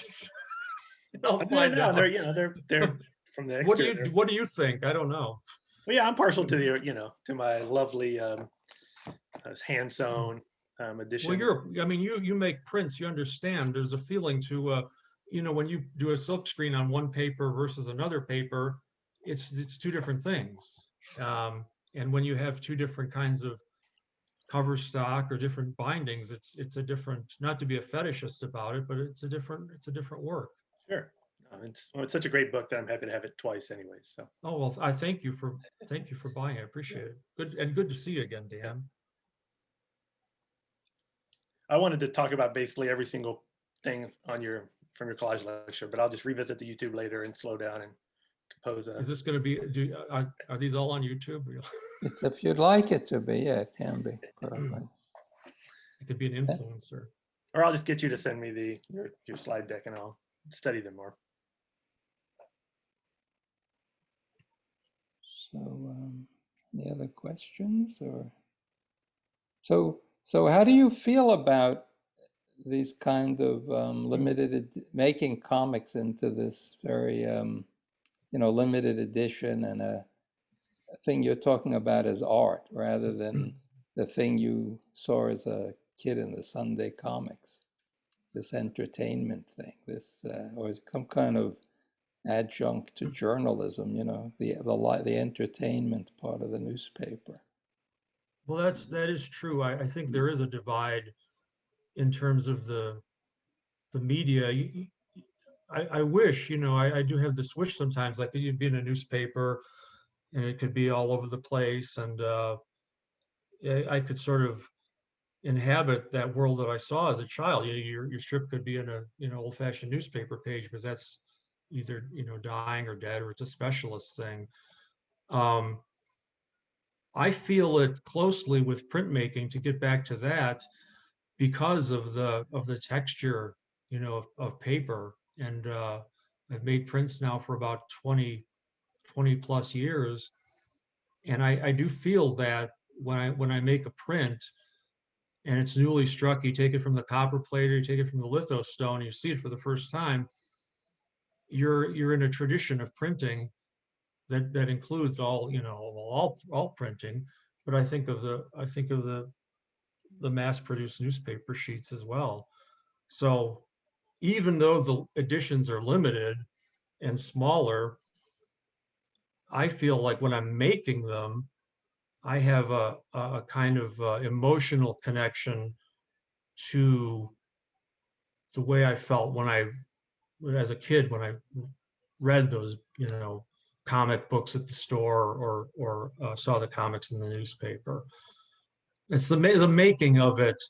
Speaker 2: And I'll
Speaker 5: No,
Speaker 2: find
Speaker 5: no,
Speaker 2: out.
Speaker 5: they're from the
Speaker 2: What
Speaker 5: exterior.
Speaker 2: what do you think? I don't know.
Speaker 5: Well, yeah, I'm partial to the, to my lovely hand sewn edition.
Speaker 2: Well, I mean, you make prints, you understand. There's a feeling to, when you do a silk screen on one paper versus another paper, it's two different things. And when you have two different kinds of cover stock or different bindings, it's a different, not to be a fetishist about it, but it's a different work.
Speaker 5: Sure. It's such a great book that I'm happy to have it twice anyways. So.
Speaker 2: Oh, well, I thank you for buying it. I appreciate it. Good to see you again, Dan.
Speaker 5: I wanted to talk about basically every single thing from your collage lecture, but I'll just revisit the YouTube later and slow down and compose a.
Speaker 2: Is this going to be, are these all on YouTube?
Speaker 1: It's, if you'd like it to be, yeah, it can be. Probably.
Speaker 2: It could be an influencer.
Speaker 5: Or I'll just get you to send me your slide deck and I'll study them more.
Speaker 1: So, any other questions? Or so how do you feel about these kind of making comics into this very limited edition, and a thing you're talking about as art rather than the thing you saw as a kid in the Sunday comics, this entertainment thing, this or some kind of adjunct to journalism, the entertainment part of the newspaper.
Speaker 2: Well, that is true. I think there is a divide in terms of the media. I wish, I do have this wish sometimes, like you'd be in a newspaper and it could be all over the place, and I could sort of inhabit that world that I saw as a child. Your strip could be in a old-fashioned newspaper page, but that's either dying or dead, or it's a specialist thing. I feel it closely with printmaking, to get back to that, because of the texture, of paper. And I've made prints now for about 20 plus years. And I do feel that when I make a print and it's newly struck, you take it from the copper plate or you take it from the lithostone, you see it for the first time, you're in a tradition of printing that includes all printing. But I think of the mass-produced newspaper sheets as well. So even though the editions are limited and smaller, I feel like when I'm making them, I have a kind of emotional connection to the way I felt as a kid, when I read those, comic books at the store, or saw the comics in the newspaper. It's the making of it,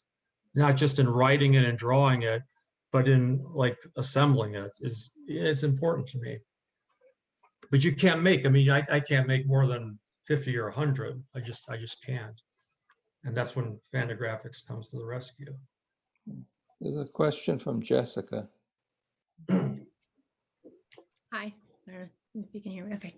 Speaker 2: not just in writing it and drawing it, but in like assembling it, it's important to me. But you can't make, I can't make more than 50 or 100. I just can't. And that's when Fantagraphics comes to the rescue.
Speaker 1: There's a question from Jessica.
Speaker 6: Hi, if you can hear me, okay.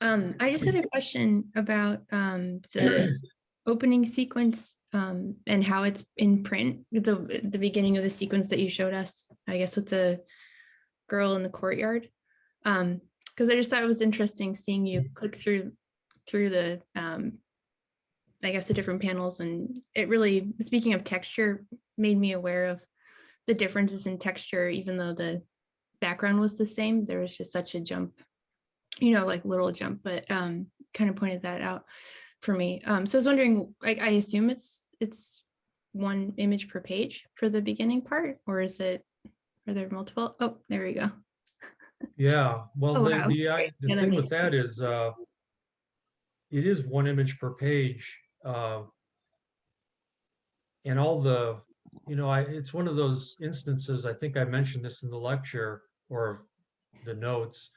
Speaker 6: I just had a question about the opening sequence and how it's in print, the beginning of the sequence that you showed us, I guess, with the girl in the courtyard. Because I just thought it was interesting seeing you click through the, I guess, the different panels, and it really, speaking of texture, made me aware of the differences in texture, even though the background was the same, there was just such a jump, you know, like little jump, but kind of pointed that out for me. So I was wondering, like, I assume it's one image per page for the beginning part, or is it, are there multiple? Oh, there we go.
Speaker 2: Yeah, well,
Speaker 6: Oh, wow.
Speaker 2: the
Speaker 6: Great. Yeah, that
Speaker 2: thing
Speaker 6: makes
Speaker 2: with that is, it is one image per page. And all the, you know, it's one of those instances, I think I mentioned this in the lecture or the notes,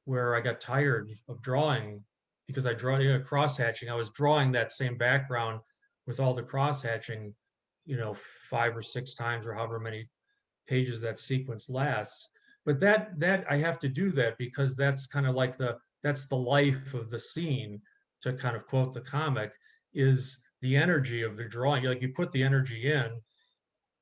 Speaker 2: where I got tired of drawing because I draw, you know, cross-hatching. I was drawing that same background with all the cross-hatching, you know, 5 or 6 times or however many pages that sequence lasts. But that I have to do that because that's kind of like that's the life of the scene, to kind of quote the comic, is the energy of the drawing. Like, you put the energy in,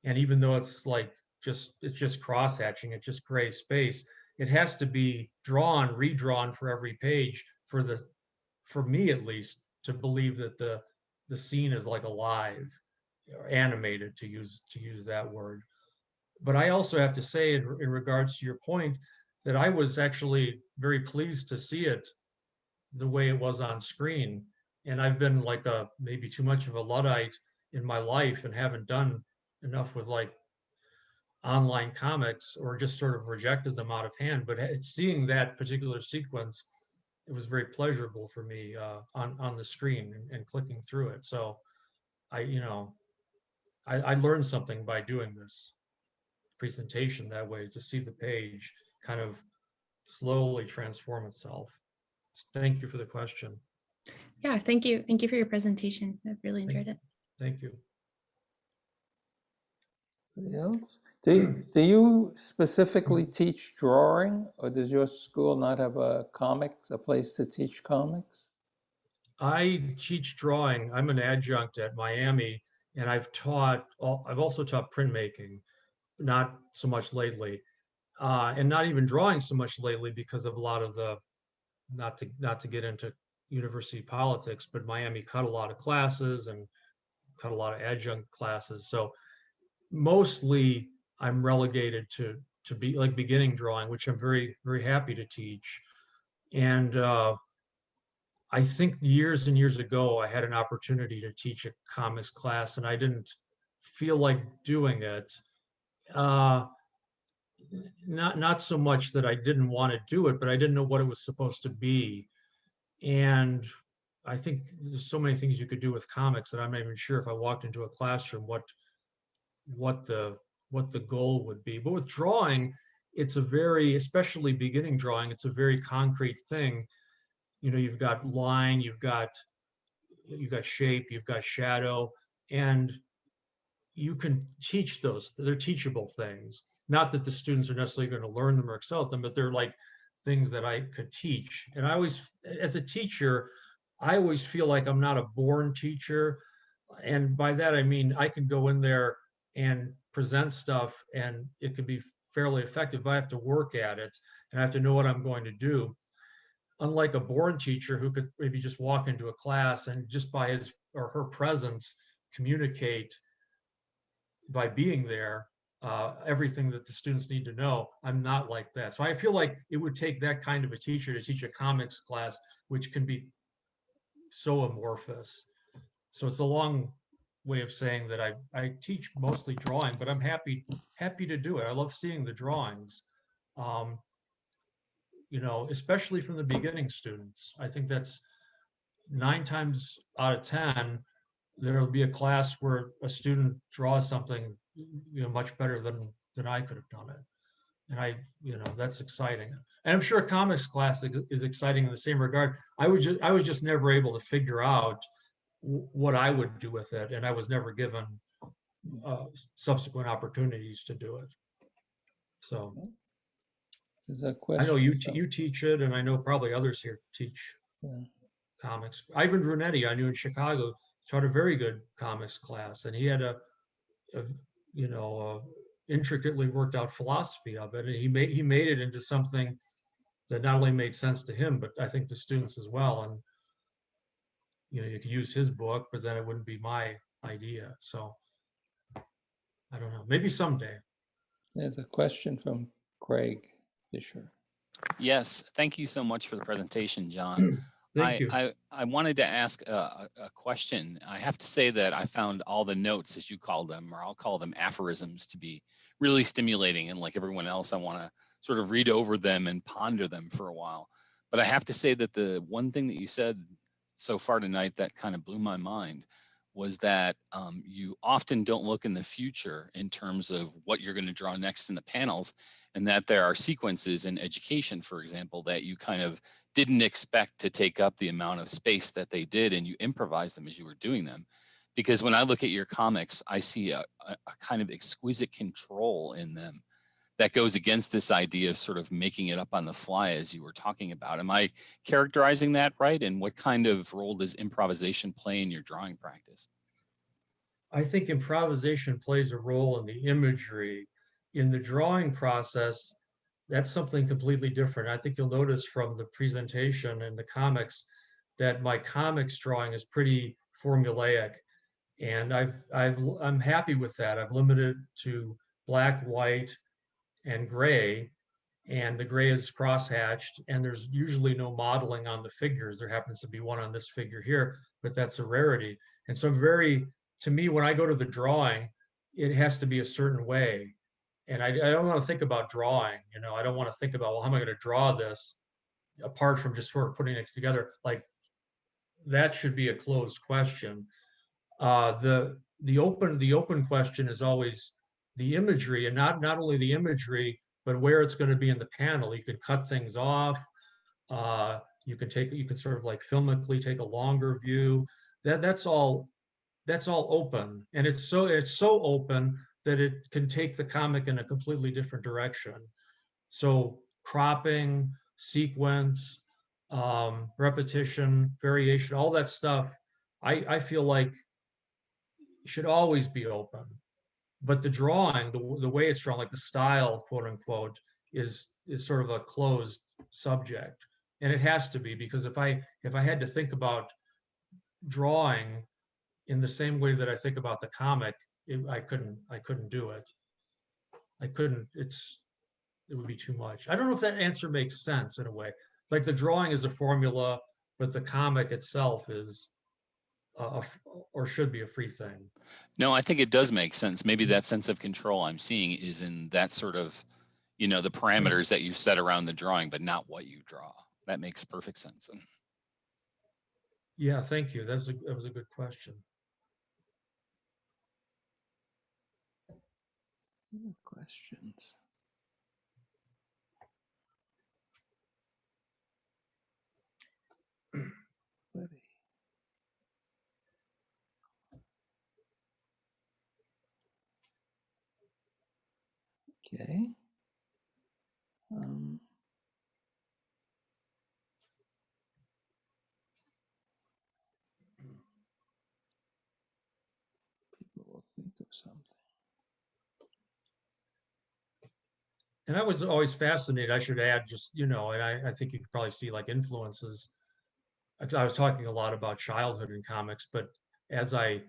Speaker 2: and even though it's like it's just cross hatching, it's just gray space, it has to be drawn, redrawn for every page for me at least, to believe that the scene is like alive or animated, to use that word. But I also have to say, in regards to your point, that I was actually very pleased to see it the way it was on screen. And I've been like maybe too much of a Luddite in my life and haven't done enough with like online comics, or just sort of rejected them out of hand. But seeing that particular sequence, it was very pleasurable for me on the screen, and clicking through it. So you know, I learned something by doing this presentation that way, to see the page kind of slowly transform itself. Thank you for the question.
Speaker 6: Yeah, thank you. Thank you for your presentation. I really enjoyed it.
Speaker 2: Thank you.
Speaker 1: Anybody else? Do you specifically teach drawing, or does your school not have a place to teach comics?
Speaker 2: I teach drawing. I'm an adjunct at Miami, and I've also taught printmaking, not so much lately, and not even drawing so much lately because of a lot of the, not to get into university politics, but Miami cut a lot of classes and cut a lot of adjunct classes. So mostly I'm relegated to be like beginning drawing, which I'm very, very happy to teach. And I think years and years ago, I had an opportunity to teach a comics class, and I didn't feel like doing it. Not so much that I didn't want to do it, but I didn't know what it was supposed to be. And I think there's so many things you could do with comics that I'm not even sure, if I walked into a classroom, what the goal would be. But with drawing, it's a very, especially beginning drawing, it's a very concrete thing. You know, you've got line, you've got shape, you've got shadow, and you can teach those. They're teachable things. Not that the students are necessarily going to learn them or excel at them, but they're like things that I could teach. And I always, as a teacher, I always feel like I'm not a born teacher. And by that, I mean, I can go in there and present stuff and it can be fairly effective, but I have to work at it and I have to know what I'm going to do. Unlike a born teacher who could maybe just walk into a class and just by his or her presence communicate by being there everything that the students need to know. I'm not like that. So I feel like it would take that kind of a teacher to teach a comics class, which can be so amorphous. So it's a long way of saying that I teach mostly drawing, but I'm happy to do it. I love seeing the drawings. You know, especially from the beginning students. I think that's 9 times out of 10, there'll be a class where a student draws something, you know, much better than I could have done it. And you know, that's exciting. And I'm sure a comics class is exciting in the same regard. I was just never able to figure out what I would do with it, and I was never given subsequent opportunities to do it. So
Speaker 1: Is that
Speaker 2: I know
Speaker 1: question?
Speaker 2: you teach it, and I know probably others here teach comics. Ivan Brunetti, I knew in Chicago, taught a very good comics class, and he had a you know, intricately worked out philosophy of it, and he made it into something that not only made sense to him, but I think the students as well. And you know, you could use his book, but then it wouldn't be my idea. So I don't know. Maybe someday.
Speaker 1: There's a question from Craig Fisher.
Speaker 7: Yes, thank you so much for the presentation, John.
Speaker 2: Thank you.
Speaker 7: I wanted to ask a question. I have to say that I found all the notes, as you call them, or I'll call them aphorisms, to be really stimulating. And like everyone else, I want to sort of read over them and ponder them for a while. But I have to say that the one thing that you said so far tonight that kind of blew my mind was that you often don't look in the future in terms of what you're going to draw next in the panels, and that there are sequences in education, for example, that you kind of didn't expect to take up the amount of space that they did, and you improvised them as you were doing them. Because when I look at your comics, I see a kind of exquisite control in them that goes against this idea of sort of making it up on the fly, as you were talking about. Am I characterizing that right? And what kind of role does improvisation play in your drawing practice?
Speaker 2: I think improvisation plays a role in the imagery. In the drawing process, that's something completely different. I think you'll notice from the presentation and the comics that my comics drawing is pretty formulaic. And I'm happy with that. I've limited to black, white, and gray, and the gray is cross-hatched, and there's usually no modeling on the figures. There happens to be one on this figure here, but that's a rarity. And so to me, when I go to the drawing, it has to be a certain way. And I don't want to think about drawing, I don't want to think about, well, how am I going to draw this apart from just sort of putting it together? Like, that should be a closed question. The open question is always the imagery, and not only the imagery, but where it's going to be in the panel. You could cut things off. You can sort of like filmically take a longer view. That's all open, and it's so open that it can take the comic in a completely different direction. So cropping, sequence, repetition, variation, all that stuff, I feel like should always be open. But the drawing, the way it's drawn, like the style, quote unquote, is sort of a closed subject. And it has to be, because if I had to think about drawing in the same way that I think about the comic, I couldn't do it. It would be too much. I don't know if that answer makes sense in a way. Like the drawing is a formula, but the comic itself is or should be a free thing.
Speaker 7: No, I think it does make sense. Maybe that sense of control I'm seeing is in that sort of, the parameters that you set around the drawing, but not what you draw. That makes perfect sense.
Speaker 2: Yeah, thank you. That was a good question.
Speaker 1: Questions. Okay. People will think of something.
Speaker 2: And I was always fascinated, I should add, just, and I think you could probably see like influences. I was talking a lot about childhood in comics, but as I,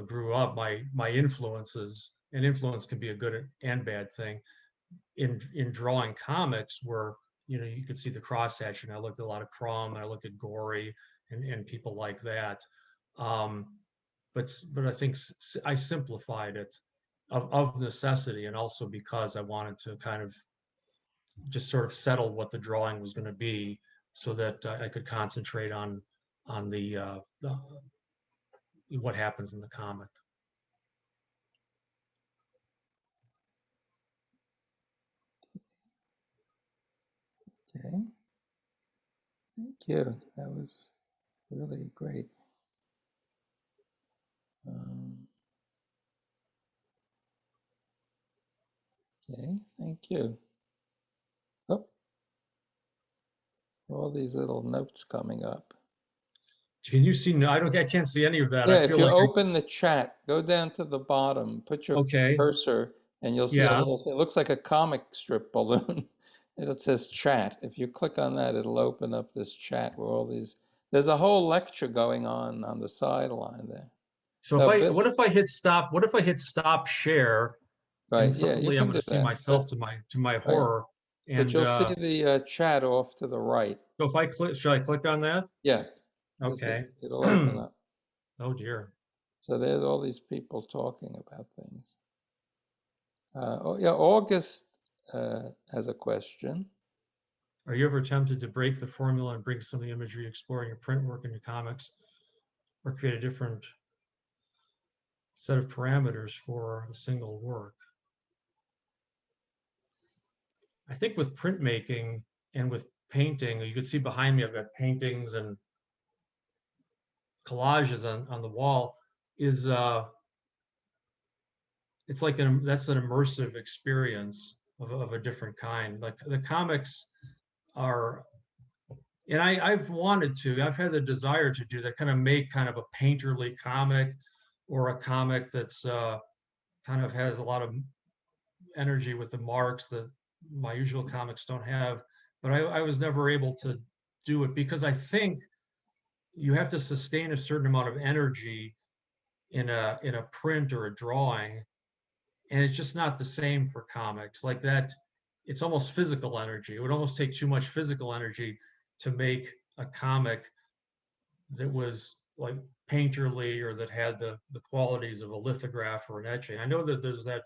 Speaker 2: grew up, my influences, and influence can be a good and bad thing, in drawing comics were, you could see the cross hatching. I looked at a lot of Crumb, and I looked at Gory and people like that. But I think I simplified it of necessity, and also because I wanted to kind of just sort of settle what the drawing was going to be, so that I could concentrate on the what happens in the comic.
Speaker 1: Okay. Thank you. That was really great. Okay, thank you. Oh, all these little notes coming up.
Speaker 2: Can you see? No, I can't see any of that.
Speaker 1: Yeah,
Speaker 2: I
Speaker 1: if
Speaker 2: feel
Speaker 1: you
Speaker 2: like
Speaker 1: open the chat, go down to the bottom, put your
Speaker 2: okay.
Speaker 1: cursor, and you'll see a
Speaker 2: Yeah.
Speaker 1: little, it looks like a comic strip balloon. And it says chat. If you click on that, it'll open up this chat where all these, there's a whole lecture going on the sideline there.
Speaker 2: So what if I hit stop? What if I hit stop share?
Speaker 1: Right,
Speaker 2: And
Speaker 1: yeah, you
Speaker 2: suddenly I'm
Speaker 1: can
Speaker 2: going
Speaker 1: do
Speaker 2: to see
Speaker 1: that.
Speaker 2: myself to my horror.
Speaker 1: But
Speaker 2: And
Speaker 1: you'll see the chat off to the right.
Speaker 2: so if I click, should I click on that?
Speaker 1: Yeah.
Speaker 2: Okay.
Speaker 1: It'll open up.
Speaker 2: Oh dear.
Speaker 1: So there's all these people talking about things. Oh yeah, August has a question.
Speaker 2: Are you ever tempted to break the formula and bring some of the imagery exploring your print work into comics, or create a different set of parameters for a single work? I think with printmaking and with painting, you can see behind me, I've got paintings and collages on the wall, is it's like that's an immersive experience of a different kind. Like the comics are, and I've wanted to, I've had the desire to do that, kind of make kind of a painterly comic, or a comic that's kind of has a lot of energy with the marks that my usual comics don't have. But I was never able to do it because I think you have to sustain a certain amount of energy in a print or a drawing, and it's just not the same for comics like that. It's almost physical energy. It would almost take too much physical energy to make a comic that was like painterly, or that had the qualities of a lithograph or an etching. I know that there's that,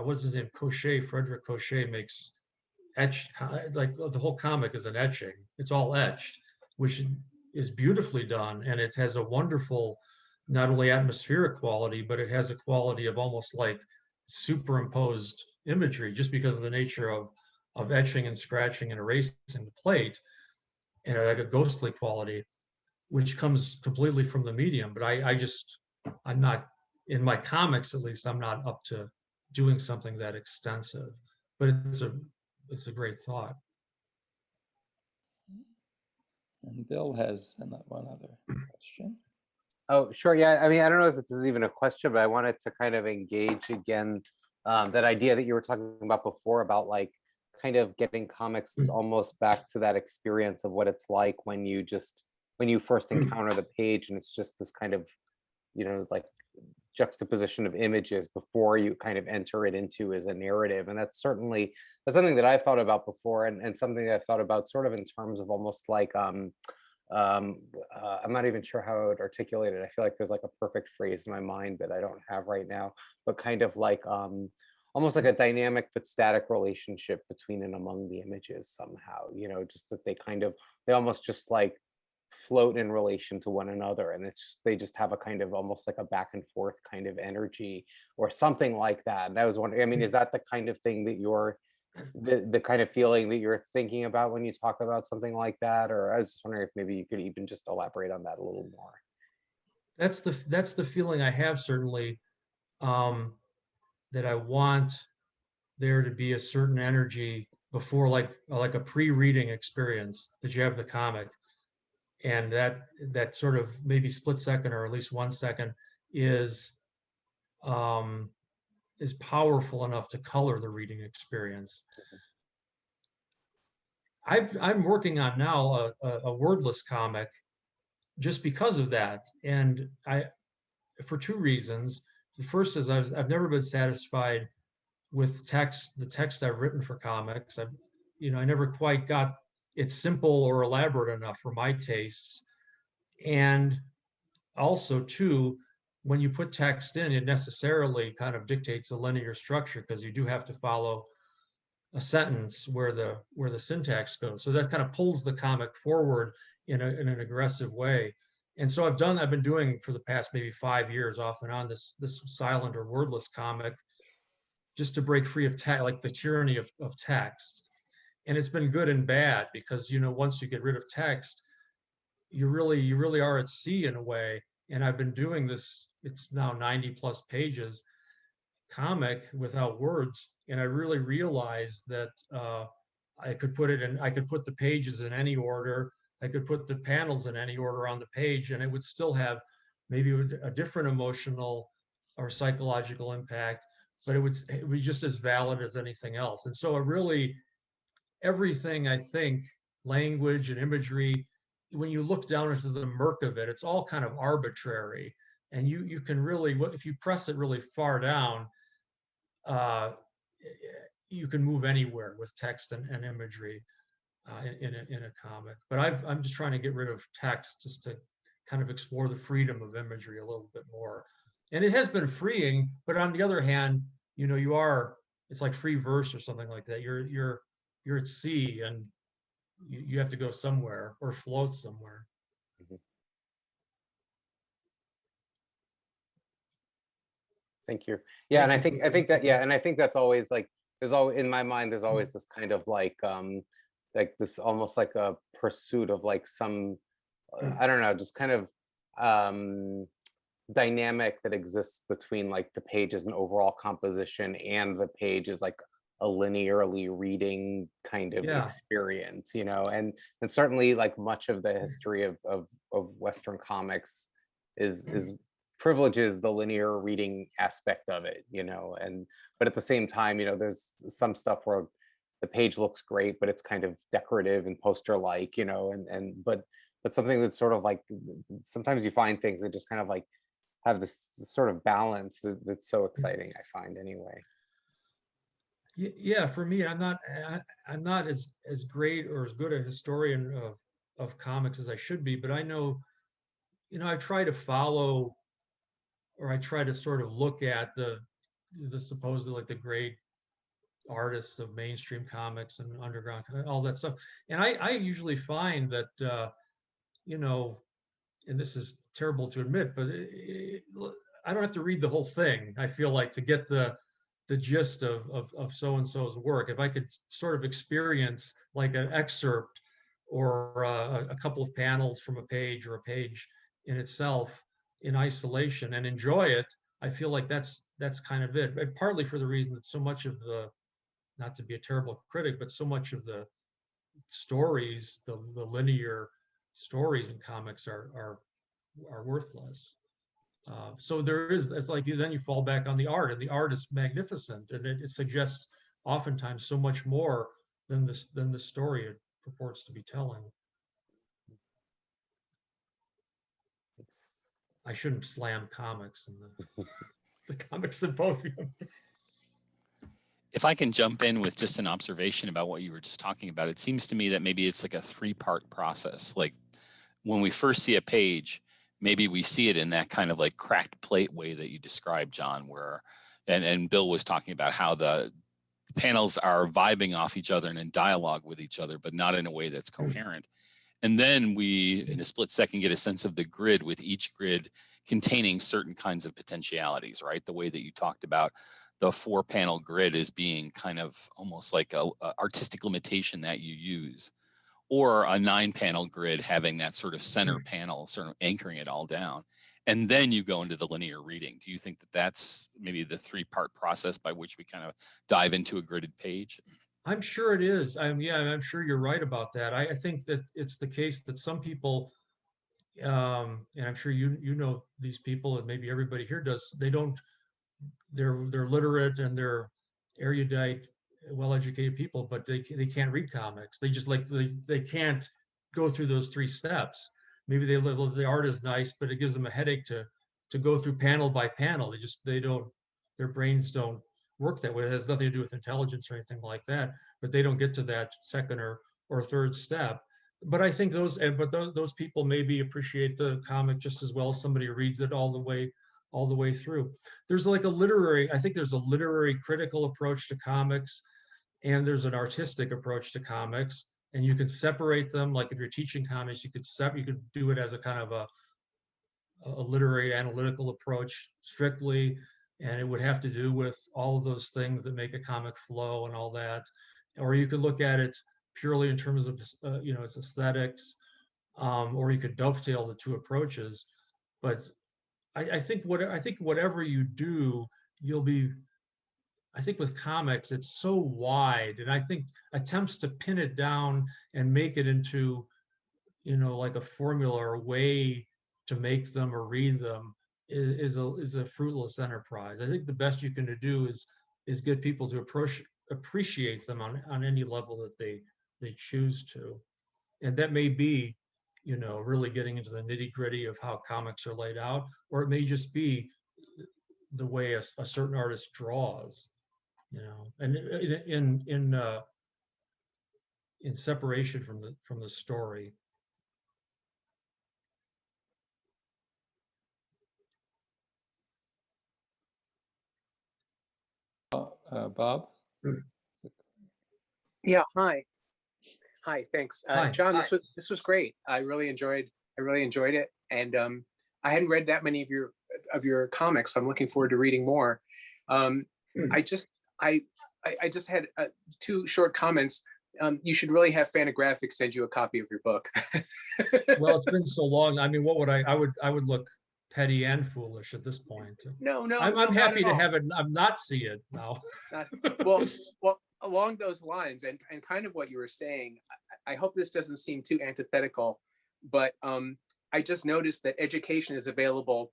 Speaker 2: what's his name, Cochet, Frederick Cochet makes etched, like the whole comic is an etching. It's all etched, which is beautifully done, and it has a wonderful, not only atmospheric quality, but it has a quality of almost like superimposed imagery, just because of the nature of etching and scratching and erasing the plate, and like a ghostly quality, which comes completely from the medium. But I'm not, in my comics at least, I'm not up to doing something that extensive. But it's a great thought.
Speaker 1: And Bill has one other question.
Speaker 3: Oh, sure. Yeah. I mean, I don't know if this is even a question, but I wanted to kind of engage again that idea that you were talking about before about like kind of getting comics almost back to that experience of what it's like when you first encounter the page, and it's just this kind of, like juxtaposition of images before you kind of enter it into as a narrative. And that's something that I've thought about before, and something that I've thought about sort of in terms of almost like I'm not even sure how I would articulate it. I feel like there's like a perfect phrase in my mind that I don't have right now, but kind of like almost like a dynamic but static relationship between and among the images somehow, just that they almost just like float in relation to one another, and they just have a kind of almost like a back and forth kind of energy or something like that. And I was wondering, I mean, is that the kind of thing that the kind of feeling that you're thinking about when you talk about something like that? Or I was just wondering if maybe you could even just elaborate on that a little more.
Speaker 2: That's the feeling I have, certainly, that I want there to be a certain energy before, like a pre-reading experience, that you have the comic, and that sort of maybe split second, or at least 1 second, is powerful enough to color the reading experience. I'm working on now a wordless comic just because of that, and for two reasons. The first is I've never been satisfied with the text I've written for comics. I never quite got it simple or elaborate enough for my tastes. And also, too, when you put text in, it necessarily kind of dictates a linear structure, because you do have to follow a sentence where the syntax goes. So that kind of pulls the comic forward in an aggressive way. And so I've been doing for the past maybe 5 years off and on this silent or wordless comic, just to break free of like the tyranny of text. And it's been good and bad, because once you get rid of text, you really are at sea in a way. And I've been doing this, it's now 90 plus pages comic without words, and I really realized that I could put the pages in any order, I could put the panels in any order on the page, and it would still have maybe a different emotional or psychological impact, but it would be just as valid as anything else. And so everything, I think, language and imagery, when you look down into the murk of it, it's all kind of arbitrary. and you can really, if you press it really far down, you can move anywhere with text and imagery in a comic. But I'm just trying to get rid of text just to kind of explore the freedom of imagery a little bit more. And it has been freeing, but on the other hand, you know, it's like free verse or something like that. You're at sea, and you have to go somewhere or float somewhere.
Speaker 3: Mhm. Thank you. Yeah, and I think that, yeah, and I think that's always like, there's always in my mind, there's always this kind of like this almost like a pursuit of like some I don't know, just kind of dynamic that exists between like the page as an overall composition and the page as like a linearly reading kind of
Speaker 2: Yeah.
Speaker 3: experience, you know, and certainly like much of the history of Western comics is privileges the linear reading aspect of it, you know, and but at the same time, you know, there's some stuff where the page looks great, but it's kind of decorative and poster like, you know, but something that's sort of like, sometimes you find things that just kind of like have this sort of balance that's so exciting, I find anyway.
Speaker 2: Yeah, for me, I'm not as great or as good a historian of comics as I should be, but I know, you know, I try to follow, or I try to sort of look at the supposedly like the great artists of mainstream comics and underground, all that stuff. And I usually find that, you know, and this is terrible to admit, but I don't have to read the whole thing. I feel like to get the gist of so-and-so's work, if I could sort of experience like an excerpt or a couple of panels from a page or a page in itself in isolation and enjoy it, I feel like that's kind of it. And partly for the reason that so much of the, not to be a terrible critic, but so much of the stories, the linear stories in comics are worthless. So there is, it's like then you fall back on the art, and the art is magnificent, and it suggests oftentimes so much more than the story it purports to be telling.
Speaker 3: It's,
Speaker 2: I shouldn't slam comics and the comic symposium.
Speaker 7: If I can jump in with just an observation about what you were just talking about, it seems to me that maybe it's like a three-part process. Like when we first see a page, maybe we see it in that kind of like cracked plate way that you described, John, where, and Bill was talking about how the panels are vibing off each other and in dialogue with each other, but not in a way that's coherent. And then we, in a split second, get a sense of the grid, with each grid containing certain kinds of potentialities, right? The way that you talked about the 4-panel grid as being kind of almost like a artistic limitation that you use, or a 9-panel grid having that sort of center panel sort of anchoring it all down. And then you go into the linear reading. Do you think that that's maybe the 3-part process by which we kind of dive into a gridded page?
Speaker 2: I'm sure it is. I'm sure you're right about that. I think that it's the case that some people, and I'm sure you know these people, and maybe everybody here does. They're literate and they're erudite, well-educated people, but they can't read comics. They just like they can't go through those 3 steps. Maybe the art is nice, but it gives them a headache to go through panel by panel. They don't, their brains don't work that way. It has nothing to do with intelligence or anything like that, but they don't get to that second or third step. But I think those people maybe appreciate the comic just as well as somebody who reads it all the way through. There's like I think there's a literary critical approach to comics, and there's an artistic approach to comics, and you can separate them. Like if you're teaching comics, you could do it as a kind of a literary analytical approach strictly, and it would have to do with all of those things that make a comic flow and all that. Or you could look at it purely in terms of you know, its aesthetics, or you could dovetail the 2 approaches. But I think whatever you do, you'll be, I think with comics, it's so wide. And I think attempts to pin it down and make it into, you know, like a formula or a way to make them or read them is a fruitless enterprise. I think the best you can do is get people to appreciate them on any level that they choose to. And that may be you know, really getting into the nitty gritty of how comics are laid out, or it may just be the way a certain artist draws, you know, and in separation from the story.
Speaker 1: Bob?
Speaker 8: Yeah, hi. Hi, thanks.
Speaker 2: Hi.
Speaker 8: John, this was great. I really enjoyed it. And I hadn't read that many of your comics, so I'm looking forward to reading more. I just had two short comments. You should really have Fantagraphics send you a copy of your book.
Speaker 2: Well, it's been so long. I mean, what would I would look petty and foolish at this point.
Speaker 8: No,
Speaker 2: I'm
Speaker 8: not
Speaker 2: happy
Speaker 8: at
Speaker 2: to
Speaker 8: all.
Speaker 2: have it. I'm not see it now.
Speaker 8: Well, along those lines, and kind of what you were saying, I hope this doesn't seem too antithetical, but I just noticed that education is available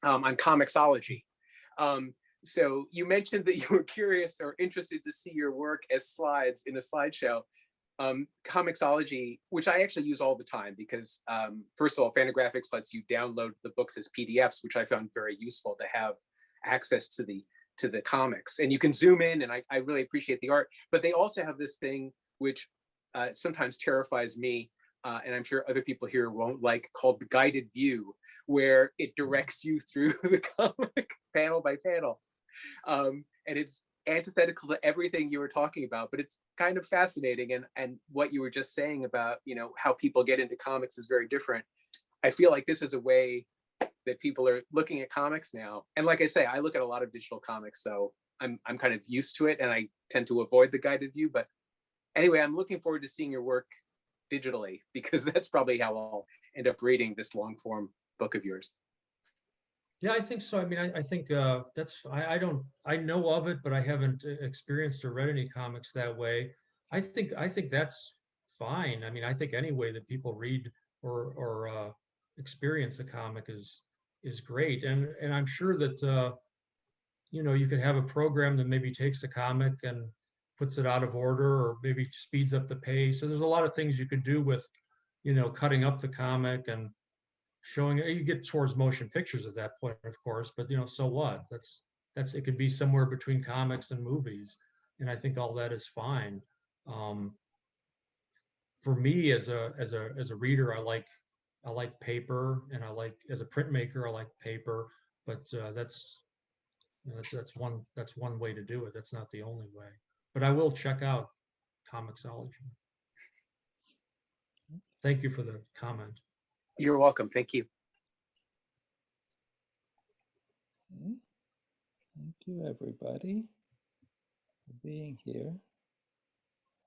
Speaker 8: on Comixology. So you mentioned that you were curious or interested to see your work as slides in a slideshow. Comixology, which I actually use all the time because first of all, Fantagraphics lets you download the books as PDFs, which I found very useful to have access to the comics, and you can zoom in, and I really appreciate the art. But they also have this thing which sometimes terrifies me, and I'm sure other people here won't like, called the guided view, where it directs you through the comic panel by panel. And it's antithetical to everything you were talking about, but it's kind of fascinating. And what you were just saying about, you know, how people get into comics is very different. I feel like this is a way that people are looking at comics now. And like I say, I look at a lot of digital comics, so I'm kind of used to it, and I tend to avoid the guided view. But anyway, I'm looking forward to seeing your work digitally, because that's probably how I'll end up reading this long form book of yours.
Speaker 2: Yeah, I think so. I mean, I think that's, I know of it, but I haven't experienced or read any comics that way. I think that's fine. I mean, I think any way that people read or experience a comic is great. And I'm sure that you know, you could have a program that maybe takes a comic and puts it out of order, or maybe speeds up the pace. So there's a lot of things you could do with, you know, cutting up the comic and showing it. You get towards motion pictures at that point, of course, but you know, so what? That's it could be somewhere between comics and movies, and I think all that is fine. For me, as a reader, I like paper, and I like, as a printmaker, I like paper, but that's, you know, that's one way to do it. That's not the only way. But I will check out Comixology. Thank you for the comment.
Speaker 8: You're welcome. Thank you.
Speaker 1: Thank you, everybody, for being here.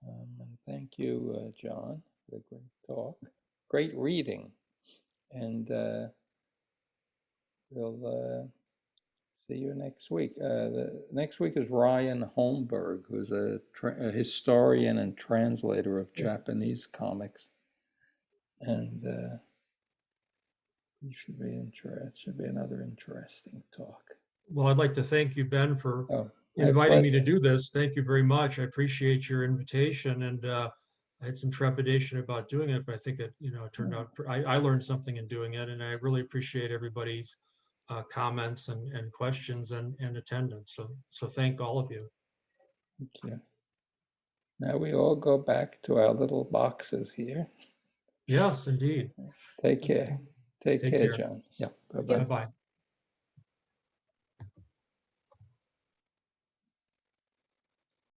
Speaker 1: And thank you, John, for the great talk. Great reading. And we'll see you next week. Next week is Ryan Holmberg, who's a historian and translator of Japanese comics. And it should be another interesting talk.
Speaker 2: Well, I'd like to thank you, Ben, for
Speaker 1: My
Speaker 2: inviting me to
Speaker 1: pleasure.
Speaker 2: do this. Thank you very much. I appreciate your invitation, and I had some trepidation about doing it, but I think it, you know, it turned out, I learned something in doing it, and I really appreciate everybody's comments and questions and attendance. So thank all of you.
Speaker 1: Thank you. Now we all go back to our little boxes here.
Speaker 2: Yes, indeed.
Speaker 1: Take care. Take care,
Speaker 2: care.
Speaker 1: John. Yeah. Bye-bye.
Speaker 2: Bye-bye.